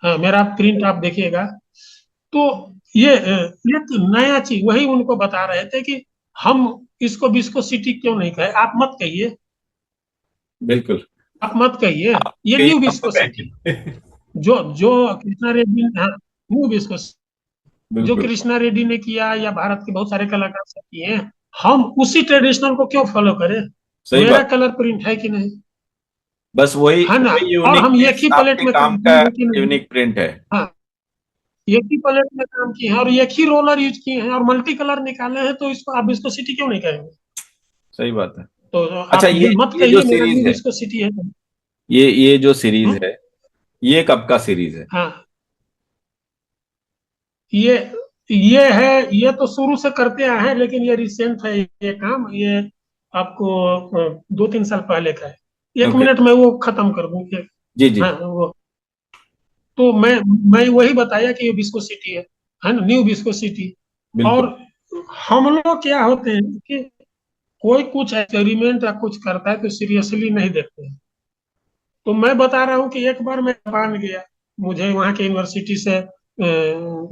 हाँ, मेरा प्रिंट आप देखिएगा। तो ये एक नया चीज वही उनको बता रहे थे कि हम इसको विस्कोसिटी क्यों नहीं कहे, आप मत कहिए, बिल्कुल। आप मत कहिए, ये कहीं न्यू हम तो विस्कोसिटी। कहेंगे। जो जो कृष्णा रेड्डी, हाँ, न्यू विस्कोसिटी जो बिल्कुल। कृष्णा रेड्डी ने किया या भारत के बहुत सारे कलाकार से किए हैं, हम उसी ट्रेडिशनल को क्यों फॉलो करें। सही मेरा बात। कलर प्रिंट है कि नहीं, बस वही है ना। वही और हम एक यूनिकनेस ही प्लेट आपके में काम काम का, किए हैं कि नहीं। यूनिक प्रिंट है। हाँ, एक ही प्लेट में काम किए हैं और एक ही रोलर यूज किए हैं और मल्टी कलर निकाले हैं, तो इसको आप विस्कोसिटी क्यों नहीं कहेंगे। सही बात है। तो अच्छा, आप ये मत ये जो कहिए मेरा न्यू सीरीज है, विस्कोसिटी है। ये जो सीरीज हम्म? है, ये कब का सीरीज है? हाँ, ये ये है, ये तो शुरू से करते आए हैं, लेकिन ये रिसेंट है ये काम। ये आपको 2-3 साल पहले का है। एक ओके। मिनट में वो खत्म कर दूं जी। जी। हाँ, वो तो मैं वही बताया कि ये विस्कोसिटी है ना, न्यू विस्कोसिटी। और बिल्कुल। हम लोग क्या होते हैं कि कोई कुछ एक्सपेरिमेंट या कुछ करता है तो सीरियसली नहीं देखते हैं। तो मैं बता रहा हूँ कि एक बार मैं जापान गया, मुझे वहाँ के यूनिवर्सिटी से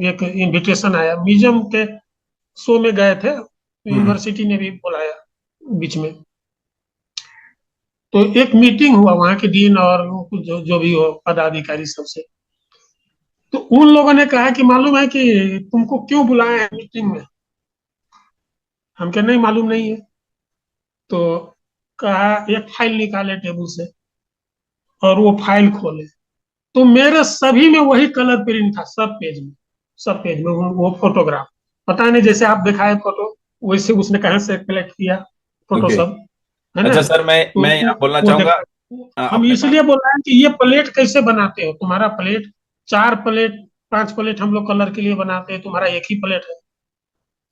एक इनविटेशन आया, म्यूजियम के शो में गए थे, हम्म। यूनिवर्सिटी ने भी बुलाया बीच में। तो एक मीटिंग हुआ वहाँ के डीन और जो जो भी हो पदाधिकारी सबसे। तो उन लोगों ने कहा कि मालूम है कि तुमको क्यों बुलाया है मीटिंग में। हम कहे नहीं, मालूम नहीं है। तो कहा एक फाइल निकाले टेबल से और वो फाइल खोले, तो मेरे सभी में वही कलर प्रिंट था, सब पेज में, सब पेज में वो फोटोग्राफ। पता नहीं, जैसे आप दिखाए फोटो, वैसे उसने कहाँ से कलेक्ट किया फोटो ओके। सब, है ना। अच्छा सर, तो मैं यहाँ बोलना वो चाहूंगा। देखा। हम अपने पास। इसलिए बोल रहे हैं कि ये प्लेट कैसे बनाते हो, तुम्हारा प्लेट 4 प्लेट 5 प्लेट हम लोग कलर के लिए बनाते हैं, तुम्हारा एक ही प्लेट है,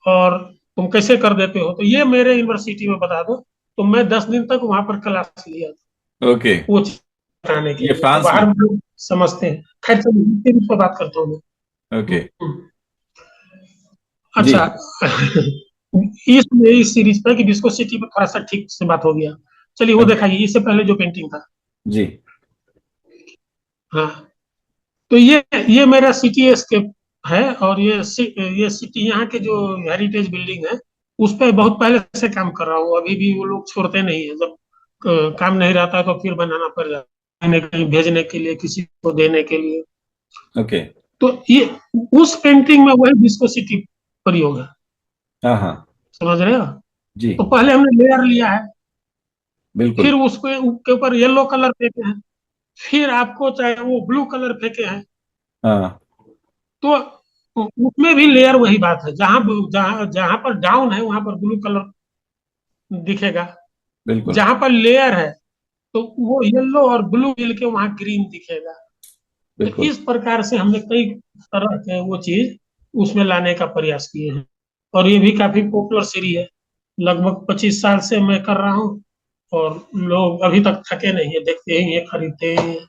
और तुम कैसे कर देते हो, तो ये मेरे यूनिवर्सिटी में बता दो। तो मैं 10 दिन तक वहां पर क्लास लिया था, ओके। वो चीज़ बताने के ये लिए। तो फ्रांस में? बाहर में लोग समझते हैं। खैर, चलिए इसके भी पर बात करता हूँ मैं। ओके। हम्म। जी। अच्छा। इस सीरीज पे कि विस्कोसिटी पे थोड़ा सा ठीक से बात हो गया। चलिए वो ओके। दिखाइए, इससे पहले जो पेंटिंग था। जी। हाँ, तो ये मेरा सिटी स्केप है। और ये सिटी यहाँ के जो हेरिटेज बिल्डिंग है, उस पर बहुत पहले से काम कर रहा हूँ। अभी भी वो लोग छोड़ते नहीं है, जब काम नहीं रहता है तो फिर बनाना पड़ जाता है, कहीं न कहीं भेजने के लिए, किसी को देने के लिए। ओके। तो ये उस पेंटिंग में वही विस्कोसिटी प्रयोग है, हाँ हाँ समझ रहे हो? जी तो पहले हमने लेयर लिया है, बिल्कुल। फिर उसको के ऊपर येलो कलर फेंके हैं, फिर आपको चाहे वो ब्लू कलर फेंके हैं, हाँ तो उसमें भी लेयर वही बात है, जहां जहां जहां पर डाउन है वहां पर ब्लू कलर दिखेगा, बिल्कुल जहां पर लेयर है तो वो येलो और ब्लू मिल के वहां ग्रीन दिखेगा। तो बिल्कुल। इस प्रकार से हमने कई तरह के वो चीज उसमें लाने का प्रयास किए हैं, और ये भी काफी पॉपुलर सीरीज है। लगभग 25 साल से मैं कर रहा हूँ, और लोग अभी तक थके नहीं है, देखते ही है, खरीदते ही है।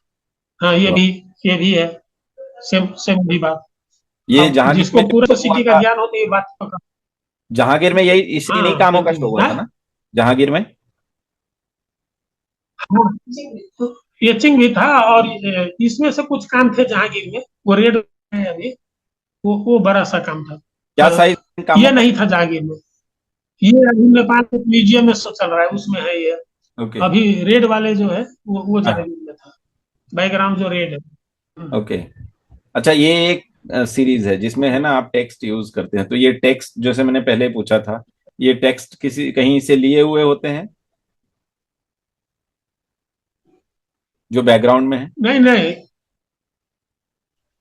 हाँ, वाह। ये भी है, सेम सेम भी बात। ये अब जहांगीर में जिसको जो पूरा शो हुआ सिटी का था, ज्ञान होती है बात तो जहांगीर में यही इन्हीं हाँ, कामों का पेंटिंग शो हुआ है। था ना, जहांगीर में। हाँ, एचिंग भी था, और इसमें से कुछ काम थे जहांगीर में, वो रेड है अभी, वो बड़ा सा काम था। क्या अ, साइज इन कामों ये का? नहीं था जहांगीर में, ये अभी नेपाल में म्यूजियम में चल रहा है, उसमें है ये। ओके। अभी रेड वाले जो है वो हाँ हाँ जहांगीर में था, बैकग्राउंड जो रेड है। ओके। अच्छा, ये एक सीरीज है जिसमें है ना आप टेक्स्ट यूज करते हैं, तो ये टेक्स्ट जैसे मैंने पहले पूछा था, ये टेक्स्ट किसी कहीं से लिए हुए होते हैं जो बैकग्राउंड में है? नहीं नहीं,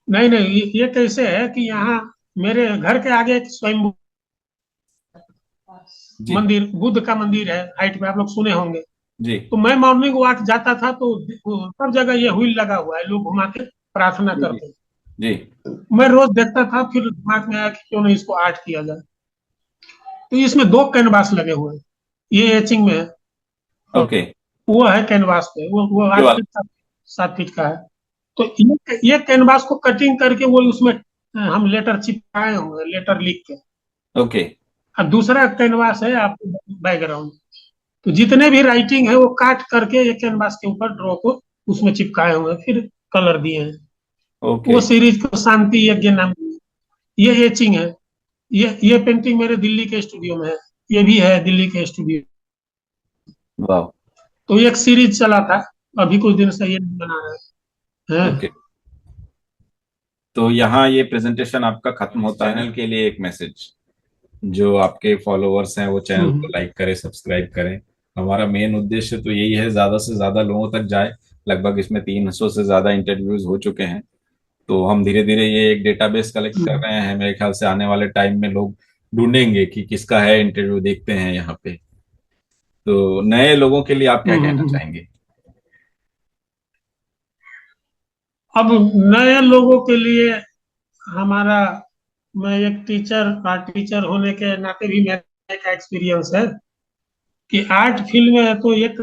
नहीं नहीं, ये कैसे है कि यहाँ मेरे घर के आगे एक स्वयं जी मंदिर, बुद्ध का मंदिर है, हाइट में, आप लोग सुने होंगे। जी तो मैं मॉर्निंग वॉक जाता था, तो सब जगह ये व्हील लगा हुआ है, लोग घुमा के प्रार्थना जी जी करते हैं। जी। मैं रोज देखता था, फिर दिमाग में आया कि क्यों नहीं इसको आर्ट किया जाए। तो इसमें दो कैनवास लगे हुए हैं, ये एचिंग में है, और ओके। वो है कैनवास पे, वो ये आठ वाला। फीट 7 फीट का है। तो ये कैनवास को कटिंग करके वो उसमें हम लेटर चिपकाए हुए हैं, लेटर लिख के। ओके और दूसरा कैनवास है आपको बैकग्राउंड। तो जितने भी राइटिंग है वो काट करके एक कैनवास के ऊपर ड्रॉ को उसमें चिपकाए हुए हैं, फिर कलर दिए हैं। ओके। वो सीरीज को शांति यज्ञ नाम दिया। ये एचिंग है। ये पेंटिंग मेरे दिल्ली के स्टूडियो में है, ये भी है दिल्ली के स्टूडियो। वाह। तो एक सीरीज चला था, अभी कुछ दिन से ये नहीं बना रहे ओके। हैं। तो यहाँ ये प्रेजेंटेशन आपका खत्म होता है, चैनल के लिए एक मैसेज, जो आपके फॉलोअर्स हैं वो चैनल को हम्म, लाइक करें, सब्सक्राइब करें। हमारा मेन उद्देश्य तो यही है, ज्यादा से ज्यादा लोगों तक जाए। लगभग इसमें 300 से ज्यादा इंटरव्यूज हो चुके हैं। तो हम धीरे धीरे ये एक डेटाबेस कलेक्ट कर हम्म, रहे हैं। मेरे ख्याल से आने वाले टाइम में लोग ढूंढेंगे कि किसका है इंटरव्यू, देखते हैं यहाँ पे। तो नए लोगों के लिए आप क्या कहना हम्म। चाहेंगे? अब नए लोगों के लिए हमारा, मैं एक टीचर, आर्ट टीचर होने के नाते भी मेरा एक एक्सपीरियंस है कि आर्ट फील्ड में है तो एक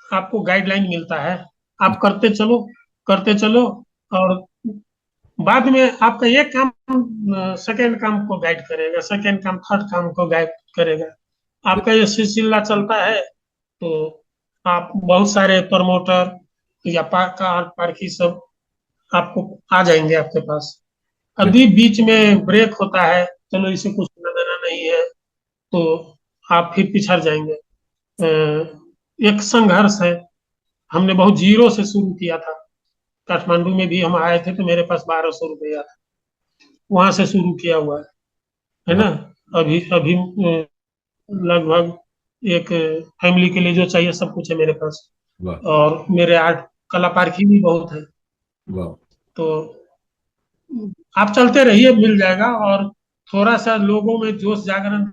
आपको गाइडलाइन मिलता है, आप करते चलो, और बाद में आपका एक काम सेकेंड काम को गाइड करेगा, सेकेंड काम थर्ड काम को गाइड करेगा। आपका ये सिलसिला चलता है, तो आप बहुत सारे प्रमोटर या कार पार्की सब आपको आ जाएंगे आपके पास। अभी बीच में ब्रेक होता है, चलो इसे कुछ देना नहीं है, तो आप फिर पिछड़ जाएंगे। एक संघर्ष है, हमने बहुत जीरो से शुरू किया था। काठमांडू में भी हम आए थे तो मेरे पास 1200 रुपया था, वहां से शुरू किया हुआ है वाह ना। अभी अभी लगभग एक फैमिली के लिए जो चाहिए सब कुछ है मेरे पास। वाह और मेरे आर्ट कला पार्की भी बहुत है। वाह। तो आप चलते रहिए, मिल जाएगा। और थोड़ा सा लोगों में जोश जागरण,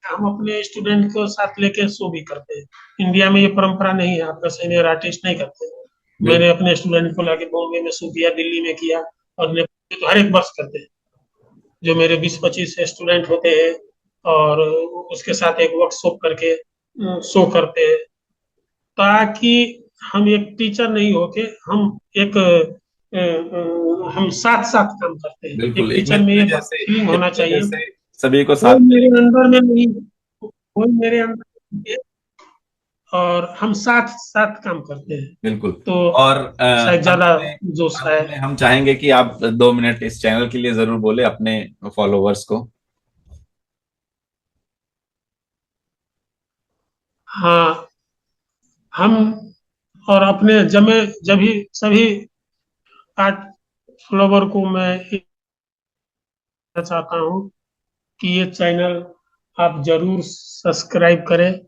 हम अपने स्टूडेंट को साथ लेके शो भी करते हैं। इंडिया में ये परंपरा नहीं है, आपका सीनियर आर्टिस्ट नहीं करते। मैंने बिल्कुल अपने स्टूडेंट को लाके बॉम्बे में शो किया, दिल्ली में किया, और नेपाल में तो हर एक वर्ष करते हैं। जो मेरे 20-25 स्टूडेंट होते हैं, और उसके साथ एक वर्कशॉप करके शो करते हैं, ताकि हम एक टीचर नहीं होके हम एक हम साथ साथ काम करते हैं। बिल्कुल, एक एक टीचर में मित्र ये जैसे, फीलिंग होना मित्र चाहिए, जैसे सभी को कोई साथ में। मेरे अंदर में नहीं, कोई मेरे अंदर नहीं है, और हम साथ साथ काम करते हैं। बिल्कुल। तो और शायद अंत ज्यादा में, जोश अंत है। में हम चाहेंगे कि आप 2 मिनट इस चैनल के लिए जरूर बोले अपने फॉलोअर्स को। हाँ, हम और अपने जमे जभी सभी आर्ट फॉलोवर को मैं ये कहना चाहता हूँ कि ये चैनल आप जरूर सब्सक्राइब करें,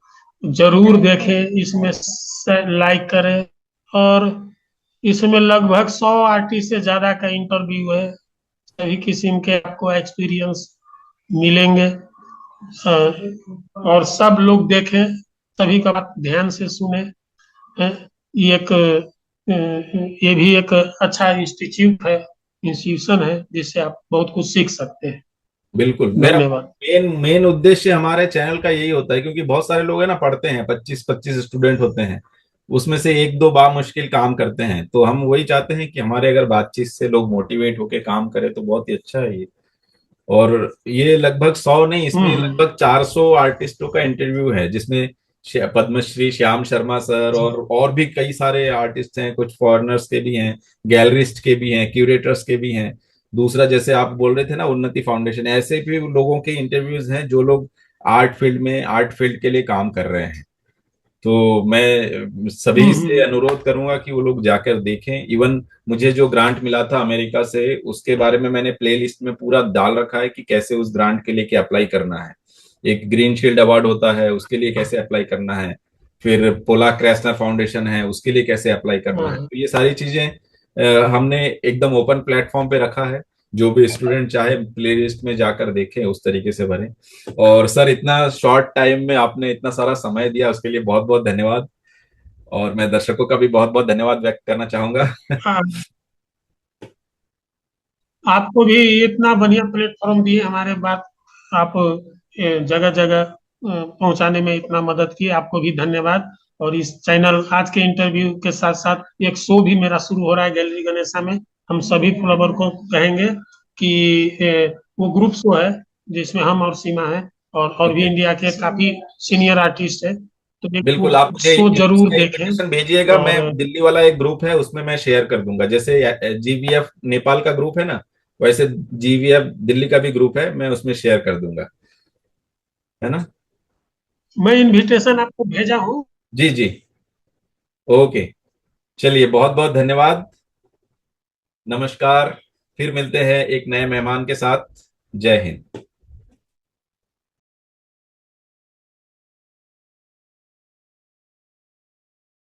जरूर देखें, इसमें लाइक करें। और इसमें लगभग 100 आर्टिस्ट से ज्यादा का इंटरव्यू है। सभी किस्म के आपको एक्सपीरियंस मिलेंगे। और सब लोग देखें, सभी का बात ध्यान से सुने। अ, ये एक ये भी एक अच्छा इंस्टीट्यूशन है जिससे आप बहुत कुछ सीख सकते हैं। बिल्कुल, मेरा धन्यवाद। मेन मेन उद्देश्य हमारे चैनल का यही होता है, क्योंकि बहुत सारे लोग है ना, पढ़ते हैं, 25-25 स्टूडेंट होते हैं, उसमें से एक दो मुश्किल काम करते हैं, तो हम वही चाहते हैं कि हमारे अगर बातचीत से लोग मोटिवेट होके काम करें तो बहुत ही अच्छा है ये। और ये लगभग 100 नहीं, इसमें हम्म। लगभग 400 आर्टिस्टों का इंटरव्यू है, जिसमें पद्मश्री श्याम शर्मा सर और भी कई सारे आर्टिस्ट हैं, कुछ फॉरेनर्स के भी हैं, गैलरिस्ट के भी हैं, क्यूरेटर्स के भी हैं। दूसरा, जैसे आप बोल रहे थे ना, उन्नति फाउंडेशन, ऐसे भी लोगों के इंटरव्यूज हैं जो लोग आर्ट फील्ड के लिए काम कर रहे हैं। तो मैं सभी से हम्म। अनुरोध करूंगा कि वो लोग जाकर देखें। इवन मुझे जो ग्रांट मिला था अमेरिका से, उसके बारे में मैंने प्ले लिस्ट में पूरा डाल रखा है कि कैसे उस ग्रांट के लिए क्या अप्लाई करना है। एक ग्रीन शील्ड अवार्ड होता है, उसके लिए कैसे अप्लाई करना है। फिर पोला क्रैसनर फाउंडेशन है, उसके लिए कैसे अप्लाई करना है। हाँ। तो ये सारी चीजें हमने एकदम ओपन प्लेटफॉर्म पे रखा है। जो भी स्टूडेंट चाहे प्ले लिस्ट में जाकर देखें, उस तरीके से भरें। और सर, इतना शॉर्ट टाइम में आपने इतना सारा समय दिया, उसके लिए बहुत बहुत धन्यवाद। और मैं दर्शकों का भी बहुत बहुत धन्यवाद व्यक्त करना चाहूंगा। हाँ, आपको भी इतना बढ़िया प्लेटफॉर्म दिए हमारे बात, आप जगह जगह पहुंचाने में इतना मदद की, आपको भी धन्यवाद। और इस चैनल आज के इंटरव्यू के साथ साथ एक शो भी मेरा शुरू हो रहा है गैलरी गणेशा में। हम सभी फॉलोवर को कहेंगे कि वो ग्रुप शो है जिसमें हम और सीमा है, और भी ओके, इंडिया के काफी सीनियर आर्टिस्ट है। तो एक वो बिल्कुल, आप मुझे शो जरूर उसका देखें। इन्विटेशन भेजिएगा। मैं और दिल्ली वाला एक ग्रुप है, उसमें मैं शेयर कर दूंगा, जैसे जीवीएफ नेपाल का ग्रुप है ना, वैसे जीवीएफ दिल्ली का भी ग्रुप है, मैं उसमें शेयर कर दूंगा, है ना। मैं इनविटेशन आपको भेजा हूँ। जी जी। ओके, चलिए, बहुत बहुत धन्यवाद। नमस्कार। फिर मिलते हैं एक नए मेहमान के साथ। जय हिंद।